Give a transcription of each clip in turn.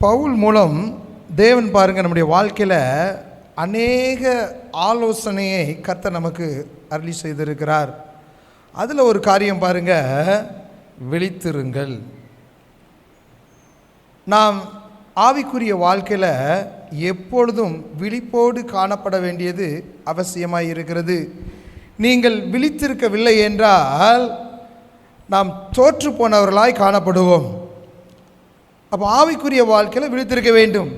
பவுல் மூலம் தேவன் பாருங்கள் நம்முடைய வாழ்க்கையில் அநேக ஆலோசனையை கர்த்தர் நமக்கு அருளி செய்திருக்கிறார். அதில் ஒரு காரியம் பாருங்கள், விழித்திருங்கள். நாம் ஆவிக்குரிய வாழ்க்கையில் எப்பொழுதும் விழிப்போடு காணப்பட வேண்டியது அவசியமாக இருக்கிறது. நீங்கள் விழித்திருக்கவில்லை என்றால் நாம் தோற்று போனவர்களாய் காணப்படுவோம். அப்போ ஆவிக்குரிய வாழ்க்கையில் விழித்திருக்க வேண்டும்.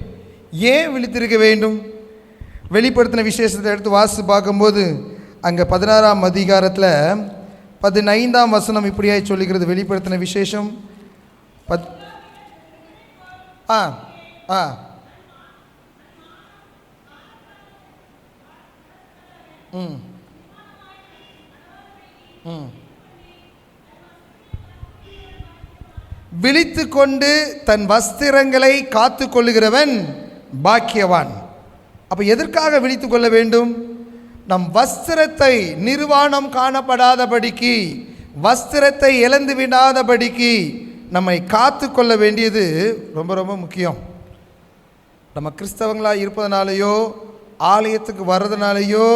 ஏன் விழித்திருக்க வேண்டும்? வெளிப்படுத்தின விசேஷத்தை எடுத்து வாசித்து பார்க்கும்போது அங்கே 16ஆம் அதிகாரத்தில் 15ஆம் வசனம் இப்படியாய் சொல்லுகிறது. வெளிப்படுத்தின விசேஷம் விழித்து கொண்டு தன் வஸ்திரங்களை காத்து கொள்ளுகிறவன் பாக்கியவான். அப்போ எதற்காக விழித்து கொள்ள வேண்டும்? நம் வஸ்திரத்தை நிர்வாணம் காணப்படாதபடிக்கு, வஸ்திரத்தை இழந்து விடாதபடிக்கு நம்மை காத்து கொள்ள வேண்டியது ரொம்ப ரொம்ப முக்கியம். நம்ம கிறிஸ்தவங்களாக இருப்பதனாலேயோ ஆலயத்துக்கு வர்றதுனாலேயோ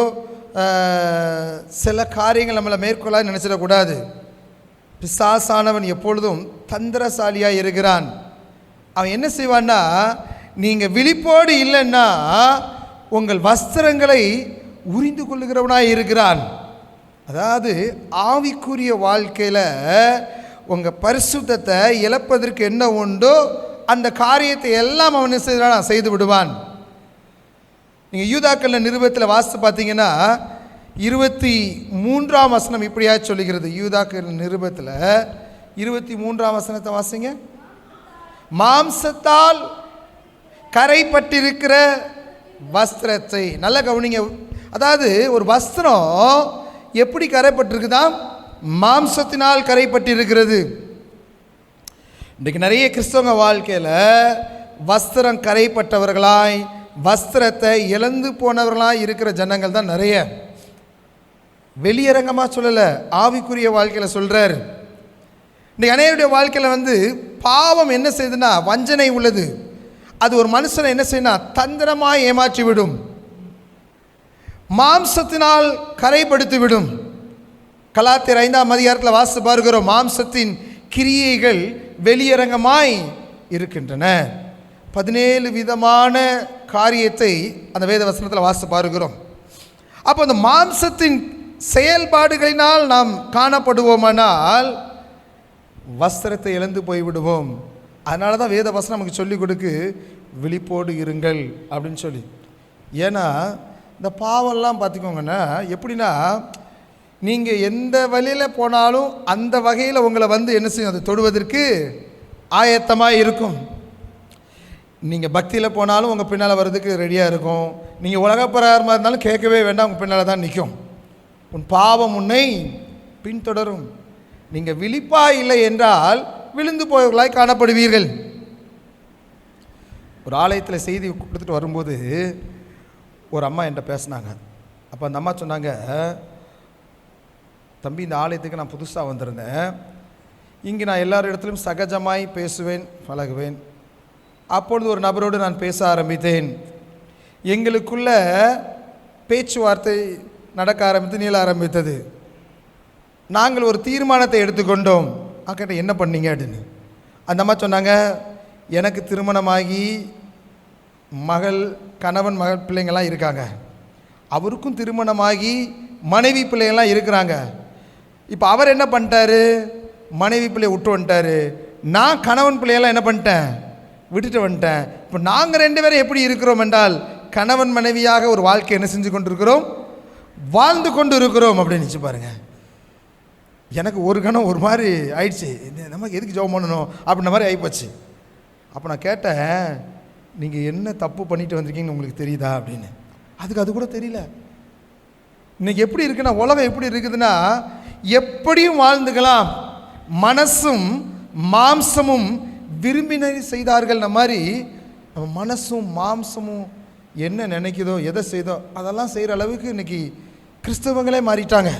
சில காரியங்கள் நம்மளை மேற்கொள்ள நினச்சிடக்கூடாது. பிசாசானவன் எப்பொழுதும் தந்திரசாலியாக இருக்கிறான். அவன் என்ன செய்வான்னா, நீங்கள் விழிப்போடு இல்லைன்னா உங்கள் வஸ்திரங்களை உரிந்து கொள்ளுகிறவனாக இருக்கிறான். அதாவது ஆவிக்குரிய வாழ்க்கையில் உங்கள் பரிசுத்தத்தை இழப்பதற்கு என்ன உண்டோ அந்த காரியத்தை எல்லாம் அவன் செய்து விடுவான். நீங்கள் யூதாக்கள் நிருபத்தில் வாசித்து பார்த்தீங்கன்னா 23ஆம் வசனம் இப்படியா சொல்லுகிறது. யூதாக்கள் நிருபத்தில் 23ஆம் வசனத்தை வாசிங்க. மாம்சத்தால் கரைப்பட்டிருக்கிற வஸ்திரத்தை நல்ல கவனிங்க. அதாவது ஒரு வஸ்திரம் எப்படி கரைப்பட்டிருக்குதான்? மாம்சத்தினால் கரைப்பட்டிருக்கிறது. இன்றைக்கு நிறைய கிறிஸ்தவங்க வாழ்க்கையில் வஸ்திரம் கரைப்பட்டவர்களாய், வஸ்திரத்தை இழந்து போனவர்களாய் இருக்கிற ஜனங்கள் தான் நிறைய. வெளியரங்கமாக சொல்லலை, ஆவிக்குரிய வாழ்க்கையில் சொல்கிறார். இன்றைக்கு அநேகருடைய வாழ்க்கையில் பாவம் என்ன செய்யுதுன்னா வஞ்சனை உள்ளது. அது ஒரு மனுஷனை என்ன செய்யணும்? தந்திரமாக ஏமாற்றி விடும், மாம்சத்தினால் கரைப்படுத்தி விடும். கலாத்தியர் 5ஆம் அதிகாரத்தில் வாசித்து பார்க்கிறோம், மாம்சத்தின் கிரியைகள் வெளியரங்கமாய் இருக்கின்றன. 17 விதமான காரியத்தை அந்த வேத வசனத்தில் வாசித்து பார்க்கிறோம். அப்போ அந்த மாம்சத்தின் செயல்பாடுகளினால் நாம் காணப்படுவோமானால் வஸ்திரத்தை இழந்து போய்விடுவோம். அதனால தான் வேத வசனம் நமக்கு சொல்லிக் கொடுக்கு, விழிப்போடு இருங்கள் அப்படின்னு சொல்லி. ஏன்னா இந்த பாவம்லாம் பார்த்துக்கோங்கன்னா எப்படின்னா, நீங்கள் எந்த வழியில் போனாலும் அந்த வகையில் உங்களை என்ன செய்யும்? அதை தொடுவதற்கு ஆயத்தமாக இருக்கும். நீங்கள் பக்தியில் போனாலும் உங்கள் பின்னால் வர்றதுக்கு ரெடியாக இருக்கும். நீங்கள் உலகப்பிரகாரமாக இருந்தாலும் கேட்கவே வேண்டாம், உங்கள் பின்னால் தான் நிற்கும். உன் பாவம் உன்னை பின்தொடரும். நீங்கள் விழிப்பாக இல்லை என்றால் விழுந்து போயவர்களாய் காணப்படுவீர்கள். ஒரு ஆலயத்தில் செய்தி கொடுத்துட்டு வரும்போது ஒரு அம்மா என்கிட்ட பேசினாங்க. அப்போ அந்த அம்மா சொன்னாங்க, தம்பி, இந்த ஆலயத்துக்கு நான் புதுசாக வந்திருந்தேன். இங்கே நான் எல்லார் இடத்துலையும் சகஜமாய் பேசுவேன், பழகுவேன். அப்பொழுது ஒரு நபரோடு நான் பேச ஆரம்பித்தேன். எங்களுக்குள்ள பேச்சுவார்த்தை நடக்க ஆரம்பித்து நீள ஆரம்பித்தது. நாங்கள் ஒரு தீர்மானத்தை எடுத்துக்கொண்டோம். கேட்ட என்ன பண்ணீங்க அப்படின்னு. அந்த அம்மா சொன்னாங்க, எனக்கு திருமணமாகி கணவன் மகள் பிள்ளைங்கள்லாம் இருக்காங்க. அவருக்கும் திருமணமாகி மனைவி பிள்ளைங்கள்லாம் இருக்கிறாங்க. இப்போ அவர் என்ன பண்ணிட்டாரு? மனைவி பிள்ளையை விட்டு வந்துட்டார். நான் கணவன் பிள்ளையெல்லாம் என்ன பண்ணிட்டேன்? விட்டுட்டு வந்துட்டேன். இப்போ நாங்கள் 2 பேரும் எப்படி இருக்கிறோம் என்றால், கணவன் மனைவியாக ஒரு வாழ்க்கை என்ன செஞ்சு கொண்டு இருக்கிறோம்? வாழ்ந்து கொண்டு இருக்கிறோம் அப்படின்னு நினச்சி பாருங்கள். எனக்கு ஒரு கணம் ஒரு மாதிரி ஆயிடுச்சு. நமக்கு எதுக்கு ஜெபம் பண்ணணும் அப்படின்ற மாதிரி ஆகிப்போச்சு. அப்போ நான் கேட்டேன், நீங்கள் என்ன தப்பு பண்ணிட்டு வந்திருக்கீங்கன்னு உங்களுக்கு தெரியுதா அப்படின்னு. அதுக்கு அது கூட தெரியல. இன்றைக்கி எப்படி இருக்குன்னா, உலகம் எப்படி இருக்குதுன்னா, எப்படியும் வாழ்ந்துக்கலாம், மனசும் மாம்சமும் விரும்பினை செய்தார்கள். நம்ம மாதிரி நம்ம மனசும் மாம்சமும் என்ன நினைக்குதோ, எதை செய்தோ அதெல்லாம் செய்கிற அளவுக்கு இன்றைக்கி கிறிஸ்தவங்களே மாறிட்டாங்க.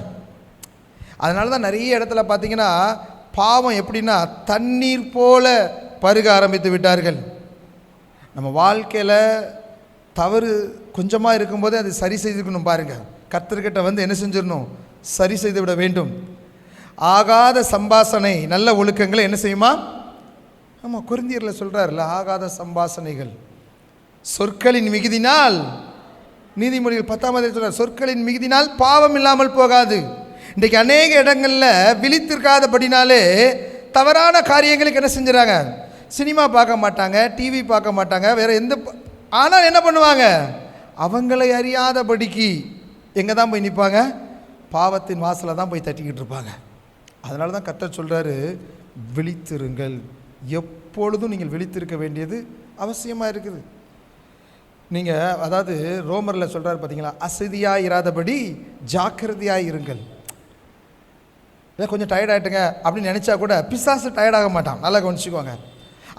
அதனால தான் நிறைய இடத்துல பார்த்திங்கன்னா பாவம் எப்படின்னா தண்ணீர் போல பருக ஆரம்பித்து விட்டார்கள். நம்ம வாழ்க்கையில் தவறு கொஞ்சமாக இருக்கும்போது அது சரி செய்துக்கணும். பாருங்கள், கர்த்தர்கிட்ட வந்து என்ன செஞ்சிடணும்? சரி செய்து விட வேண்டும். ஆகாத சம்பாஷணை நல்ல ஒழுக்கங்களை என்ன செய்யுமா? ஆமாம், கொரிந்தியரில் சொல்கிறார்ல, ஆகாத சம்பாஷணைகள் சொற்களின் மிகுதினால், நீதிமொழிகள் 10 சொல்கிறார், சொற்களின் மிகுதினால் பாவம் இல்லாமல் போகாது. இன்றைக்கு அநேக இடங்களில் விழித்திருக்காதபடினாலே தவறான காரியங்களுக்கு என்ன செஞ்சுறாங்க? சினிமா பார்க்க மாட்டாங்க, டிவி பார்க்க மாட்டாங்க, வேறு எந்த, ஆனால் என்ன பண்ணுவாங்க? அவங்களை அறியாதபடிக்கு எங்கே தான் போய் நிற்பாங்க? பாவத்தின் வாசலை தான் போய் தட்டிக்கிட்டு இருப்பாங்க. அதனால தான் கர்த்தர் சொல்கிறாரு, விழித்திருங்கள். எப்பொழுதும் நீங்கள் விழித்திருக்க வேண்டியது அவசியமாக இருக்குது. நீங்கள் அதாவது ரோமரில் சொல்கிறார் பார்த்தீங்களா, அசதியாக இராதபடி ஜாக்கிரதையாக இருங்கள். இல்லை கொஞ்சம் டயர்ட் ஆகிட்டுங்க அப்படின்னு நினச்சா கூட பிசாசு டயர்டாக மாட்டான். நல்லா கவனிச்சுக்குவாங்க.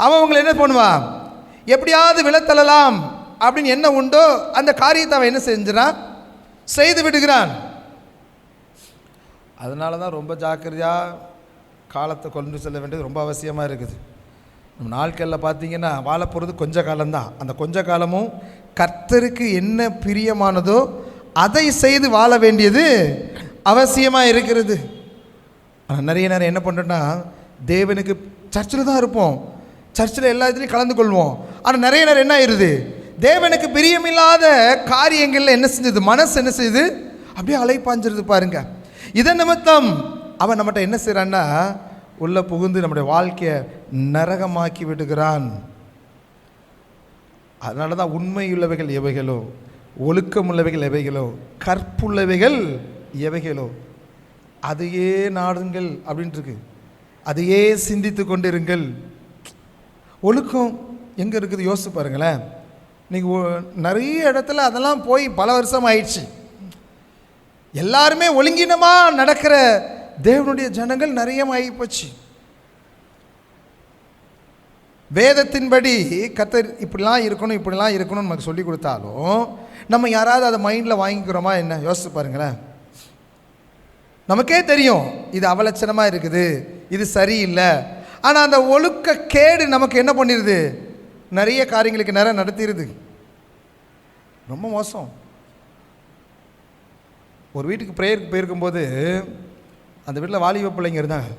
அவன் அவங்களை என்ன பண்ணுவான்? எப்படியாவது விழத்தள்ளலாம் அப்படின்னு என்ன உண்டோ அந்த காரியத்தை அவன் என்ன செஞ்சுறான்? செய்து விடுகிறான். அதனால தான் ரொம்ப ஜாக்கிரதையாக காலத்தை கொண்டு செல்ல வேண்டியது ரொம்ப அவசியமாக இருக்குது. நம்ம நாட்களில் பார்த்தீங்கன்னா வாழ போகிறது கொஞ்ச காலம்தான். அந்த கொஞ்ச காலமும் கர்த்தருக்கு என்ன பிரியமானதோ அதை செய்து வாழ வேண்டியது அவசியமாக இருக்கிறது. ஆனால் நிறைய நேரம் என்ன பண்ணுறோன்னா, தேவனுக்கு சர்ச்சில் தான் இருப்போம், சர்ச்சில் எல்லா இதுலேயும் கலந்து கொள்வோம். ஆனால் நிறைய நேரம் என்ன ஆயிடுது? தேவனுக்கு பிரியமில்லாத காரியங்களில் என்ன செஞ்சது? மனசு என்ன செய்யுது? அப்படியே அலைப்பாஞ்சிருது பாருங்க. இதன் நிமித்தம் அவன் நம்மகிட்ட என்ன செய்கிறான்னா, உள்ளே புகுந்து நம்முடைய வாழ்க்கையை நரகமாக்கி விடுகிறான். அதனால தான் உண்மையுள்ளவைகள் எவைகளோ, ஒழுக்கமுள்ளவைகள் எவைகளோ, கற்புள்ளவைகள் எவைகளோ அதையே நாடுங்கள் அப்படின்ட்டு இருக்கு. அதையே சிந்தித்து கொண்டிருங்கள். ஒழுக்கம் எங்கே இருக்குது யோசிச்சு பாருங்களேன். நீங்கள் நிறைய இடத்துல அதெல்லாம் போய் பல வருஷம் ஆயிடுச்சு. எல்லாருமே ஒழுங்கினமாக நடக்கிற தேவனுடைய ஜனங்கள் நிறைய ஆகிப்போச்சு. வேதத்தின்படி கர்த்தர் இப்படிலாம் இருக்கணும் இப்படிலாம் இருக்கணும்னு நமக்கு சொல்லி கொடுத்தாலும் நம்ம யாராவது அதை மைண்டில் வாங்கிக்கிறோமா என்ன? யோசிச்சு பாருங்களேன். நமக்கே தெரியும் இது அவலட்சணமாக இருக்குது, இது சரியில்லை. ஆனால் அந்த ஒழுக்க கேடு நமக்கு என்ன பண்ணிடுது? நிறைய காரியங்களுக்கு நேரம் நடத்திடுது. ரொம்ப மோசம். ஒரு வீட்டுக்கு ப்ரேயருக்கு போயிருக்கும்போது அந்த வீட்டில் வாலிப பிள்ளைங்க இருந்தாங்க.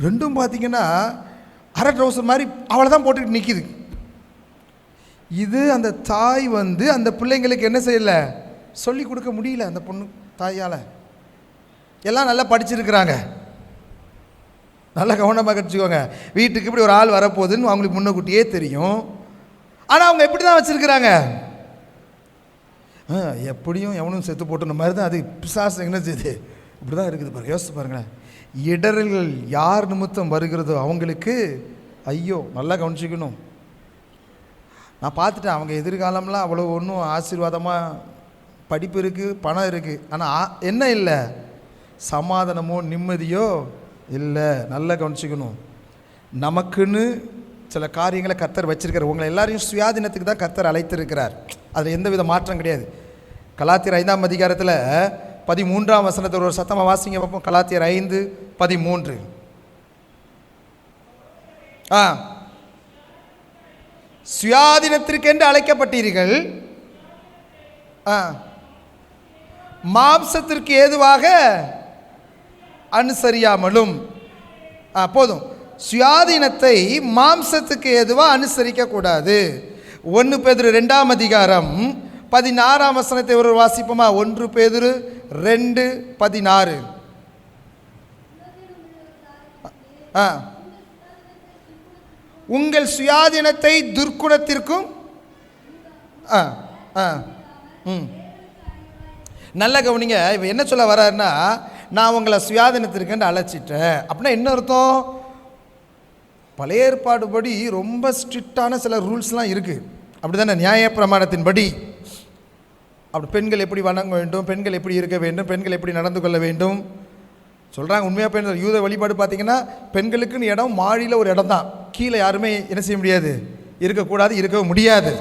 ரெண்டும் பார்த்திங்கன்னா அரை ட்ரௌசர் மாதிரி அவளை தான் போட்டுக்கிட்டு நிற்கிது. இது அந்த தாய் வந்து அந்த பிள்ளைங்களுக்கு என்ன செய்யலை? சொல்லி கொடுக்க முடியல. அந்த பொண்ணு தாயால் எல்லாம் நல்லா படிச்சிருக்கிறாங்க. நல்லா கவனமாக கற்றுக்கோங்க. வீட்டுக்கு இப்படி ஒரு ஆள் வரப்போகுதுன்னு அவங்களுக்கு முன்னக்கூட்டியே தெரியும். ஆனால் அவங்க எப்படி தான் வச்சுருக்கிறாங்க? எப்படியும் எவனும் செத்து போட்டுன மாதிரி தான் அது பிசாசு என்ன செய்யுது? இப்படி தான் இருக்குது பாருங்கள். யோசிச்சு பாருங்களேன். இடர்கள் யார் நிமித்தம் வருகிறதோ அவங்களுக்கு ஐயோ. நல்லா கவனிச்சிக்கணும். நான் பார்த்துட்டேன், அவங்க எதிர்காலம்லாம் அவ்வளோ ஒன்றும் ஆசீர்வாதமாக படிப்பு இருக்குது, பணம் இருக்குது, ஆனால் என்ன இல்லை? சமாதானமோ நிம்மதியோ இல்லை. நல்லா கவனிச்சிக்கணும். நமக்குன்னு சில காரியங்களை கர்த்தர் வச்சிருக்கார். உங்களை எல்லாரையும் சுயாதீனத்துக்கு தான் கர்த்தர் அழைத்திருக்கிறார். அதில் எந்த வித மாற்றம் கிடையாது. கலாத்தியர் 5ஆம் அதிகாரத்தில் 13ஆம் வசனத்தில் ஒரு சத்தமாக வாசிங்க பார்ப்போம். கலாத்தியர் 5:13. சுயாதீனத்திற்கென்று அழைக்கப்பட்டீர்கள், மாம்சத்திற்கு ஏதுவாக அனுசரியாமலும். போதும். சுயாதீனத்தை மாம்சத்துக்கு ஏதுவாக அனுசரிக்க கூடாது. 1 பேதுரு 2ஆம் அதிகாரம் 16ஆம் வசனத்தை ஒரு வாசிப்போமா? 1 பேதுரு 2:16. உங்கள் சுயாதீனத்தை துர்க்குணத்திற்கும் நல்ல கவனிங்க. இப்போ என்ன சொல்ல வர்றாருன்னா, நான் உங்களை சுயாதீனத்திற்கு அழைச்சிட்டேன் அப்படின்னா என்ன அர்த்தம்? பழைய ஏற்பாடுபடி ரொம்ப ஸ்ட்ரிக்டான சில ரூல்ஸ்லாம் இருக்குது. அப்படி தானே? நியாய பிரமாணத்தின்படி அப்படி பெண்கள் எப்படி வணங்க வேண்டும், பெண்கள் எப்படி இருக்க வேண்டும், பெண்கள் எப்படி நடந்து கொள்ள வேண்டும் சொல்கிறாங்க. உண்மையாக பெண்கள் யூத வழிபாடு பார்த்திங்கன்னா பெண்களுக்குன்னு இடம் மாடியில் ஒரு இடம் தான். கீழே யாருமே என்ன செய்ய முடியாது? இருக்கக்கூடாது, இருக்கவும் முடியாது.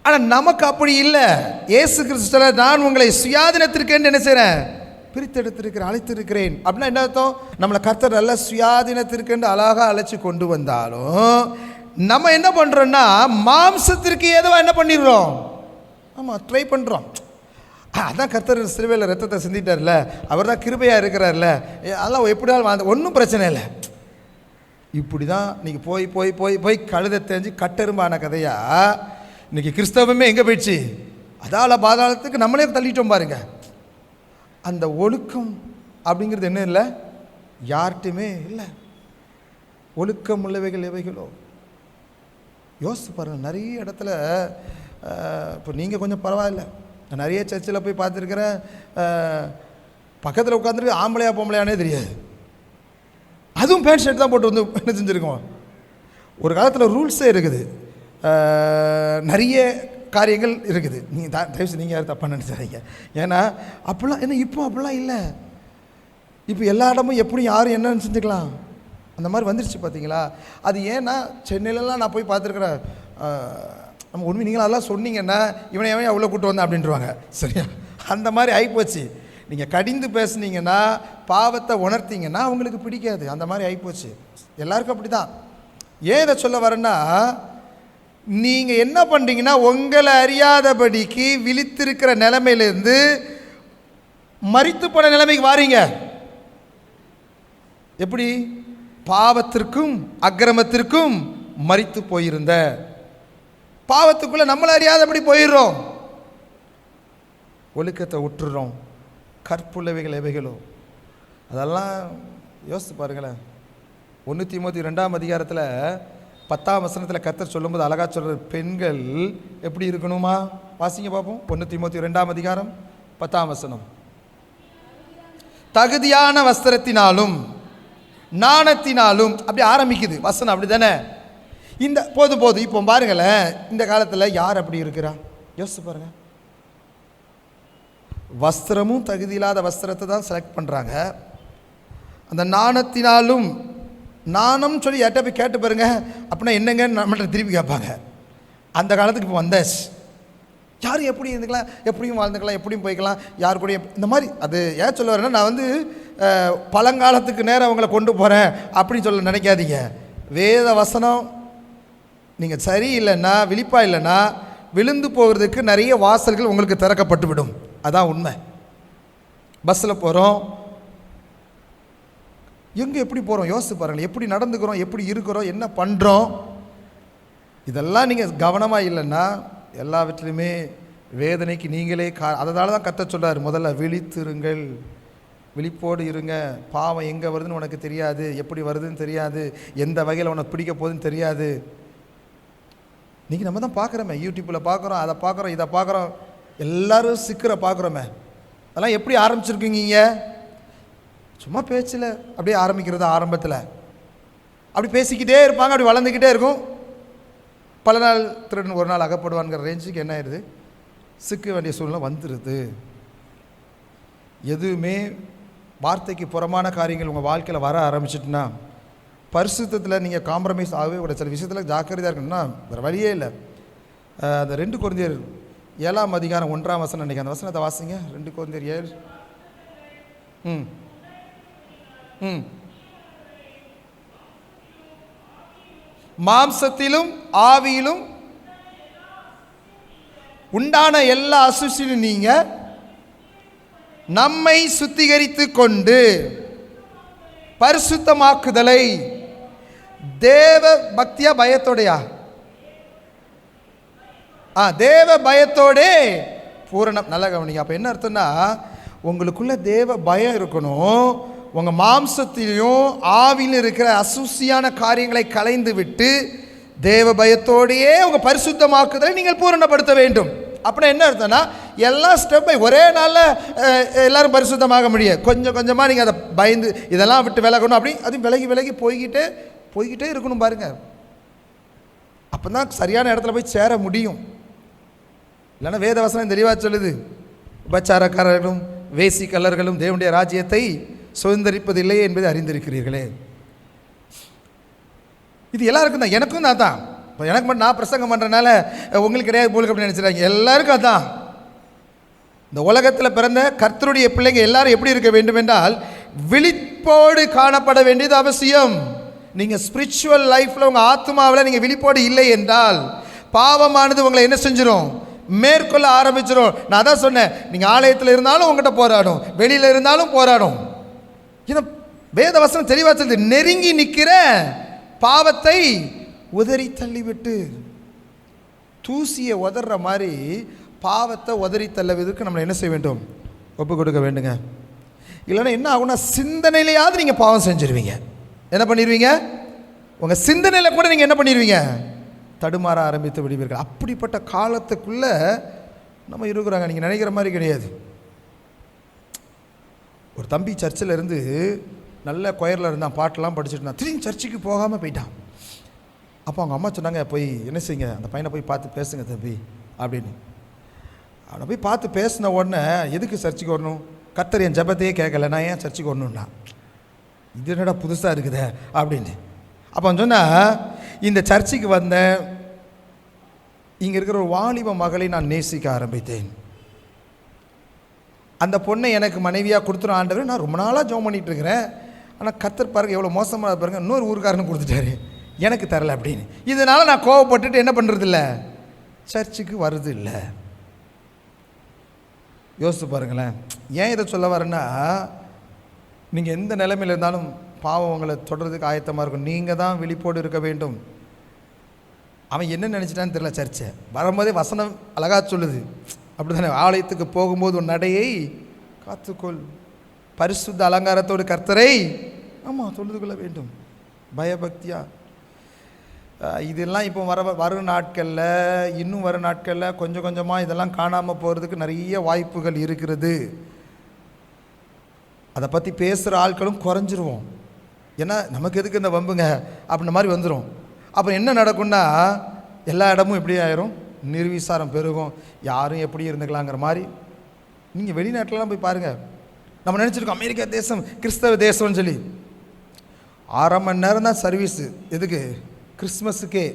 ஆனால் நமக்கு அப்படி இல்லை. இயேசு கிறிஸ்துவ நான் உங்களை சுயாதீனத்திற்கு என்ன செய்கிறேன்? பிரித்தெடுத்திருக்கிறேன், அழைத்திருக்கிறேன். அப்படின்னா என்ன அர்த்தம்? நம்மளை கர்த்தர் நல்ல சுயாதீனத்திற்கு அழகாக அழைச்சி கொண்டு வந்தாலும் நம்ம என்ன பண்ணுறோன்னா மாம்சத்திற்கு ஏதோ என்ன பண்ணிடுறோம், ஆமாம் ட்ரை பண்ணுறோம். அதான் கர்த்தர் சிலுவையில் ரத்தத்தை சிந்திட்டார்ல, அவர் தான் கிருபையாக இருக்கிறார்ல, அதெல்லாம் எப்படியாலும் வாழ்ந்து ஒன்றும் பிரச்சனை இல்லை. இப்படி தான் நீங்கள் போய் போய் போய் போய் கழுதை தெரிஞ்சு கட்டெரும்பான கதையா இன்றைக்கி கிறிஸ்தவமே எங்கே போயிடுச்சு, அதால பாதாளத்துக்கு நம்மளே தள்ளிட்டோம் பாருங்க. அந்த ஒழுக்கம் அப்படிங்கிறது என்ன இல்லை, யார்கிட்டையுமே இல்லை. ஒழுக்கம் உள்ளவைகள் எவைகளோ யோசித்து பாருங்கள். நிறைய இடத்துல இப்போ நீங்கள் கொஞ்சம் பரவாயில்ல, நான் நிறைய சர்ச்சில் போய் பார்த்துருக்கிறேன், பக்கத்தில் உட்காந்துருக்கு ஆம்பளையா பொம்பளையானே தெரியாது, அதுவும் பேண்ட் ஷர்ட் தான் போட்டு வந்து என்ன செஞ்சுருக்கோம். ஒரு காலத்தில் ரூல்ஸே இருக்குது, நிறைய காரியங்கள் இருக்குது. நீங்கள் தயவுசு நீங்கள் யாரும் தப்பாக நினச்சிடுறீங்க. ஏன்னா அப்படிலாம் ஏன்னா இப்போ அப்படிலாம் இல்லை. இப்போ எல்லா இடமும் எப்படி யாரும் என்னன்னு செஞ்சுக்கலாம் அந்த மாதிரி வந்துருச்சு பார்த்தீங்களா. அது ஏன்னா சென்னையிலலாம் நான் போய் பார்த்துருக்குறேன், நம்ம உண்மை நீங்கள் அதெல்லாம் சொன்னீங்கன்னா இவனை எவன் அவ்வளோ கூட்டு வந்தேன் அப்படின்ட்டுருவாங்க. சரியா, அந்த மாதிரி ஆகிப்போச்சு. நீங்கள் கடிந்து பேசுனீங்கன்னா பாவத்தை உணர்த்திங்கன்னா அவங்களுக்கு பிடிக்காது. அந்த மாதிரி ஆகிப்போச்சு, எல்லாருக்கும் அப்படி தான். ஏன் இதை சொல்ல வரேன்னா, நீங்கள் என்ன பண்ணுறீங்கன்னா உங்களை அறியாதபடிக்கு விழித்திருக்கிற நிலைமையிலேருந்து மரித்து போன நிலைமைக்கு வாரீங்க. எப்படி? பாவத்திற்கும் அக்கிரமத்திற்கும் மரித்து போயிருந்த பாவத்துக்குள்ளே நம்மளை அறியாதபடி போயிடுறோம், ஒழுக்கத்தை விட்டுறோம். கற்புள்ளவைகள் எவைகளோ அதெல்லாம் யோசித்து பாருங்களேன். 1 தீமோத்தேயு 2ஆம் அதிகாரத்தில் 10ஆம் வசனத்தில் கர்த்தர் சொல்லும்போது அழகா சொல்கிற பெண்கள் எப்படி இருக்கணுமா, வாசிங்க பார்ப்போம். 1 தீமோத்தேயு 2ஆம் அதிகாரம் 10ஆம் வசனம். தகுதியான வஸ்திரத்தினாலும் நாணத்தினாலும் அப்படி ஆரம்பிக்குது வசனம், அப்படி தானே? இந்த போதும் இப்போ பாருங்களேன், இந்த காலத்தில் யார் அப்படி இருக்கிறா யோசிச்சு பாருங்க. வஸ்திரமும் தகுதி இல்லாத வஸ்திரத்தை தான் செலக்ட் பண்ணுறாங்க. அந்த நாணத்தினாலும், நாணம் சொல்லி யார்கிட்ட போய் கேட்டு பாருங்க, அப்படின்னா என்னங்கன்னு நம்மள்ட்ட திருப்பி கேட்பாங்க. அந்த காலத்துக்கு இப்போ வந்தாச்சு. யாரும் எப்படி இருந்துக்கலாம், எப்படியும் வாழ்ந்துக்கலாம், எப்படியும் போய்க்கலாம், யார் கூடயும் இந்த மாதிரி. அது ஏன் சொல்ல வரேன்னா, நான் வந்து பழங்காலத்துக்கு நேரம் அவங்கள கொண்டு போகிறேன் அப்படின்னு சொல்ல நினைக்காதீங்க. வேத வசனம் நீங்கள் சரி இல்லைன்னா, விழிப்பாக இல்லைன்னா விழுந்து போகிறதுக்கு நிறைய வாசல்கள் உங்களுக்கு திறக்கப்பட்டு விடும். அதான் உண்மை. பஸ்ஸில் போகிறோம், எங்கே எப்படி போகிறோம் யோசிச்சு பாருங்கள். எப்படி நடந்துக்கிறோம், எப்படி இருக்கிறோம், என்ன பண்ணுறோம், இதெல்லாம் நீங்கள் கவனமாக இல்லைன்னா எல்லாவற்றிலுமே வேதனைக்கு நீங்களே அதனால தான் கர்த்தர் சொல்கிறார், முதல்ல விழித்திருங்கள், விழிப்போடு இருங்க. பாவம் எங்கே வருதுன்னு உனக்கு தெரியாது, எப்படி வருதுன்னு தெரியாது, எந்த வகையில் உனக்கு பிடிக்க போகுதுன்னு தெரியாது. இன்றைக்கி நம்ம தான் பார்க்குறோமே, யூடியூப்பில் பார்க்குறோம், அதை பார்க்குறோம், இதை பார்க்குறோம், எல்லோரும் சிக்கிற பார்க்குறோமே. அதெல்லாம் எப்படி ஆரம்பிச்சிருக்கீங்க? சும்மா பேச்சில் அப்படியே ஆரம்பிக்கிறது. ஆரம்பத்தில் அப்படி பேசிக்கிட்டே இருப்பாங்க, அப்படி வளர்ந்துக்கிட்டே இருக்கும். பல நாள் திருடன் ஒரு நாள் அகப்படுவான்கிற ரேஞ்சுக்கு என்ன ஆயிடுது, சிக்க வேண்டிய சூழ்நிலை வந்துடுது. எதுவுமே வார்த்தைக்கு புறமான காரியங்கள் உங்கள் வாழ்க்கையில் வர ஆரம்பிச்சிட்டுனா பரிசுத்தத்தில் நீங்கள் காம்ப்ரமைஸ் ஆகவே கூட. சில விஷயத்தில் ஜாக்கிரதையாக இருக்கணும்னா வேறு வழியே இல்லை. அந்த 2 கொரிந்தியர் 7ஆம் அதிகாரம் 1ஆம் வசனம் நினைக்கிறேன், அந்த வசனத்தை வாசிங்க. 2 கொரிந்தியர் 7. மாம்சத்திலும் ஆவியிலும் உண்டான எல்லா அசுசியும் நீங்க நம்மை சுத்திகரித்து கொண்டு பரிசுத்தமாக்குதலை தேவ பக்தியா பயத்தோடையா தேவ பயத்தோடே பூரணம். நல்லா கவனிங்க. அப்போ என்ன அர்த்தம்னா, உங்களுக்குள்ள தேவ பயம் இருக்கணும். உங்கள் மாம்சத்திலையும் ஆவியிலும் இருக்கிற அசூசியான காரியங்களை களைந்து விட்டு தேவ பயத்தோடையே உங்கள் பரிசுத்தமாக்குதலை நீங்கள் பூரணப்படுத்த வேண்டும். அப்படின்னா என்ன அர்த்தம்னா, எல்லா ஸ்டெப் பை ஒரே நாளில் எல்லோரும் பரிசுத்தமாக முடியாது. கொஞ்சம் கொஞ்சமாக நீங்கள் அதை பயந்து இதெல்லாம் விட்டு விலகணும். அப்படி அதுவும் விலகி விலகி போய்கிட்டே இருக்கணும் பாருங்கள். அப்போ தான் சரியான இடத்துல போய் சேர முடியும். இல்லைன்னா வேத வசனம் தெளிவாக சொல்லுது, உபச்சாரக்காரர்களும் வேசி கல்லர்களும் தேவனுடைய ராஜ்யத்தை சுதந்திரிப்பதில்லையே என்பதை அறிந்திருக்கிறீர்களே. இது எல்லாருக்கும் தான், எனக்கும் தான் தான். இப்போ எனக்கு மட்டும் நான் பிரசங்கம் பண்ணுறதுனால உங்களுக்கு கிடையாது போலுக்கு அப்படின்னு நினச்சிடுறாங்க. எல்லாருக்கும் அதுதான். இந்த உலகத்தில் பிறந்த கர்த்தருடைய பிள்ளைங்க எல்லாரும் எப்படி இருக்க வேண்டும் என்றால், விழிப்போடு காணப்பட வேண்டியது அவசியம். நீங்கள் ஸ்பிரிச்சுவல் லைஃப்பில் உங்கள் ஆத்மாவில் நீங்கள் விழிப்போடு இல்லை என்றால் பாவமானது உங்களை என்ன செஞ்சிடும்? மேற்கொள்ள ஆரம்பிச்சிடும். நான் அதான் சொன்னேன், நீங்கள் ஆலயத்தில் இருந்தாலும் உங்கள்கிட்ட போராடும், வெளியில் இருந்தாலும் போராடும். ஏன்னா வேத வசனம் தெளிவாக சொல்லுது, நெருங்கி நிற்கிற பாவத்தை உதறி தள்ளிவிட்டு. தூசியை உதற மாதிரி பாவத்தை உதறி தள்ளுவதற்கு நம்மளை என்ன செய்ய வேண்டும்? ஒப்பு கொடுக்க வேண்டுங்க. இல்லைன்னா என்ன ஆகும்னா, சிந்தனையிலையாவது நீங்கள் பாவம் செஞ்சிருவீங்க. என்ன பண்ணிடுவீங்க? உங்கள் சிந்தனையில் கூட நீங்கள் என்ன பண்ணிடுவீங்க? தடுமாற ஆரம்பித்து விடுவீர்கள். அப்படிப்பட்ட காலத்துக்குள்ளே நம்ம இருக்கிறாங்க. நீங்கள் நினைக்கிற மாதிரி கிடையாது. ஒரு தம்பி சர்ச்சில் இருந்து நல்ல கொயரில் இருந்தான், பாட்டெல்லாம் படிச்சுட்டு இருந்தான். திரும்பி சர்ச்சுக்கு போகாமல் போயிட்டான். அப்போ அவங்க அம்மா சொன்னாங்க, போய் என்ன செய்யுங்க, அந்த பையனை போய் பார்த்து பேசுங்க தம்பி அப்படின்னு. அவனை போய் பார்த்து பேசின உடனே, எதுக்கு சர்ச்சுக்கு வரணும்? கர்த்தர் என் ஜெபத்தையே கேட்கல, நான் ஏன் சர்ச்சுக்கு வரணும்னா, இது என்னடா புதுசாக இருக்குதே அப்படின்னு. அப்போ அவன் சொன்னால், இந்த சர்ச்சுக்கு வந்தேன், இங்கே இருக்கிற ஒரு வாலிப மகளை நான் நேசிக்க ஆரம்பித்தேன். அந்த பொண்ணை எனக்கு மனைவியாக கொடுத்துரும் ஆண்டவர். நான் ரொம்ப நாளாக ஜெபம் பண்ணிகிட்டு இருக்கிறேன். ஆனால் கர்த்தர் பாருங்க எவ்வளோ மோசமாக பாருங்க, இன்னொரு ஊருக்காரனு கொடுத்துட்டாரு, எனக்கு தரல அப்படின்னு. இதனால் நான் கோவப்பட்டுட்டு என்ன பண்ணுறதில்ல, சர்ச்சுக்கு வருது இல்லை. யோசித்து பாருங்களேன். ஏன் இதை சொல்ல வரேன்னா, நீங்கள் எந்த நிலைமையில் இருந்தாலும் பாவம் உங்களை தொடர்றதுக்கு ஆயத்தமாக இருக்கும். நீங்கள் தான் விழிப்போடு இருக்க வேண்டும். அவன் என்ன நினச்சிட்டான்னு தெரியல. சர்ச்சை வரும்போதே வசனம் அழகாக சொல்லுது, அப்படி தானே? ஆலயத்துக்கு போகும்போது உன் நடையை காத்துக்கொள், பரிசுத்த அலங்காரத்தோடு கர்த்தரை ஆமாம் தொழுது கொள்ள வேண்டும், பயபக்தியா. இதெல்லாம் இப்போ வரும் நாட்களில், இன்னும் வரும் நாட்களில் கொஞ்சம் கொஞ்சமாக இதெல்லாம் காணாமல் போகிறதுக்கு நிறைய வாய்ப்புகள் இருக்கிறது. அதை பற்றி பேசுகிற ஆட்களும் குறைஞ்சிருவோம். ஏன்னா நமக்கு எதுக்கு இந்த வம்புங்க அப்படின்ற மாதிரி வந்துடும். அப்புறம் என்ன நடக்கும்னா, எல்லா இடமும் எப்படி ஆயிரும், நிர்விசாரம் பெருகும், யாரும் எப்படி இருந்துக்கலாங்கிற மாதிரி. நீங்கள் வெளிநாட்டிலலாம் போய் பாருங்கள். நம்ம நினச்சிருக்கோம் அமெரிக்கா தேசம் கிறிஸ்தவ தேசம்னு சொல்லி. 6 மணி நேரம் தான் சர்வீஸு. எதுக்கு? கிறிஸ்மஸுக்கே.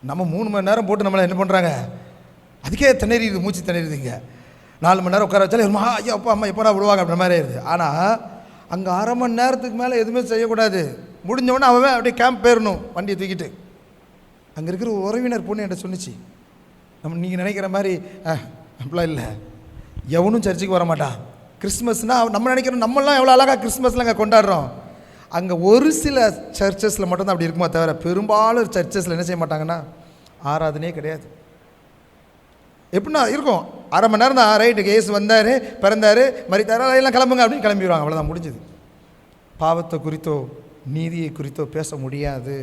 நம்ம 3 மணி நேரம் போட்டு நம்மளை என்ன பண்ணுறாங்க, அதுக்கே திணறிடுது, மூச்சு திணறிடுதுங்க. 4 மணி நேரம் உட்கார வச்சாலும் ஐயா அப்பா அம்மா எப்போ விடுவாங்க அப்படின்ற மாதிரி இருக்குது. ஆனால் அங்கே 1/2 மணி நேரத்துக்கு மேலே எதுவுமே செய்யக்கூடாது. முடிஞ்சவொடனே அவன் அப்படியே கேம்ப் போயிடணும் வண்டியை தூக்கிட்டு. அங்கே இருக்கிற உறவினர் பொண்ணு என்கிட்ட சொன்னிச்சு, நீங்கள் நினைக்கிற மாதிரி அப்படிலாம் இல்லை, எவனும் சர்ச்சுக்கு வர மாட்டான். கிறிஸ்மஸ்னால் நம்ம நினைக்கிறோம், நம்மளாம் எவ்வளோ அழகாக கிறிஸ்மஸ்லாம் அங்கே கொண்டாடுறோம். அங்கே ஒரு சில சர்ச்சஸில் மட்டும்தான் அப்படி இருக்குமா தவிர, பெரும்பாலும் சர்ச்சஸில் என்ன செய்ய மாட்டாங்கன்னா ஆராதனையே கிடையாது. எப்படின்னா இருக்கும், 1/2 மணி நேரம் தான், ரைட்டுக்கு ஏசு வந்தார், பிறந்தார், மரித்தார், எல்லாம் கிளம்புங்க அப்படின்னு கிளம்பிடுவாங்க. அவ்வளோதான், முடிஞ்சுது. பாவத்தை குறித்தோ நீதியை குறித்தோ பேச முடியாது.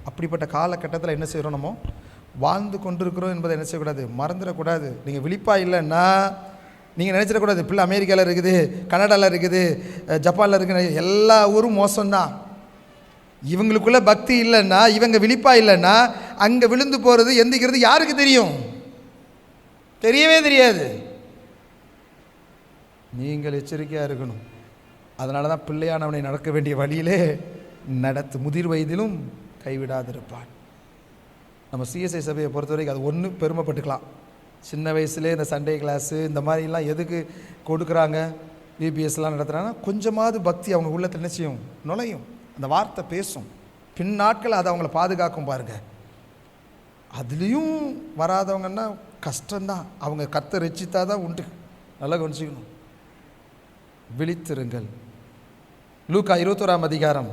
அப்படிப்பட்ட காலகட்டத்தில் என்ன செய்கிறோம், நம்ம வாழ்ந்து கொண்டிருக்கிறோம் என்பதை என்ன செய்யக்கூடாது, மறந்துடக்கூடாது. நீங்கள் விழிப்பாக இல்லைன்னா நீங்கள் நினச்சிடக்கூடாது, பிள்ளை அமெரிக்காவில் இருக்குது, கனடாவில் இருக்குது, ஜப்பானில் இருக்குது, எல்லா ஊரும் மோசம்தான். இவங்களுக்குள்ள பக்தி இல்லைன்னா, இவங்க விழிப்பாக இல்லைன்னா, அங்கே விழுந்து போகிறது எந்திக்கிறது யாருக்கு தெரியும்? தெரியவே தெரியாது. நீங்கள் எச்சரிக்கையாக இருக்கணும். அதனால தான் பிள்ளையானவனை நடக்க வேண்டிய வழியிலே நடத்து, முதிர் வயதிலும் கைவிடாதிருப்பான். நம்ம சிஎஸ்ஐ சபையை பொறுத்த வரைக்கும் அது ஒன்று பெருமைப்பட்டுக்கலாம். சின்ன வயசுலேயே இந்த சண்டே கிளாஸு இந்த மாதிரிலாம் எதுக்கு கொடுக்குறாங்க, பிபிஎஸ்லாம் நடத்துகிறாங்கன்னா, கொஞ்சமாவது பக்தி அவங்க உள்ளத்தில் என்ன செய்யும், நுழையும். அந்த வார்த்தை பேசும். பின் நாட்கள் அதை அவங்கள பாதுகாக்கும். பாருங்கள், அதுலேயும் வராதவங்கன்னா கஷ்டம்தான். அவங்க கர்த்தர் ரட்சித்தா தான் உண்டு. நல்லா கவனிச்சுக்கணும். விழித்திருங்கள். லூக்கா 21 அதிகாரம்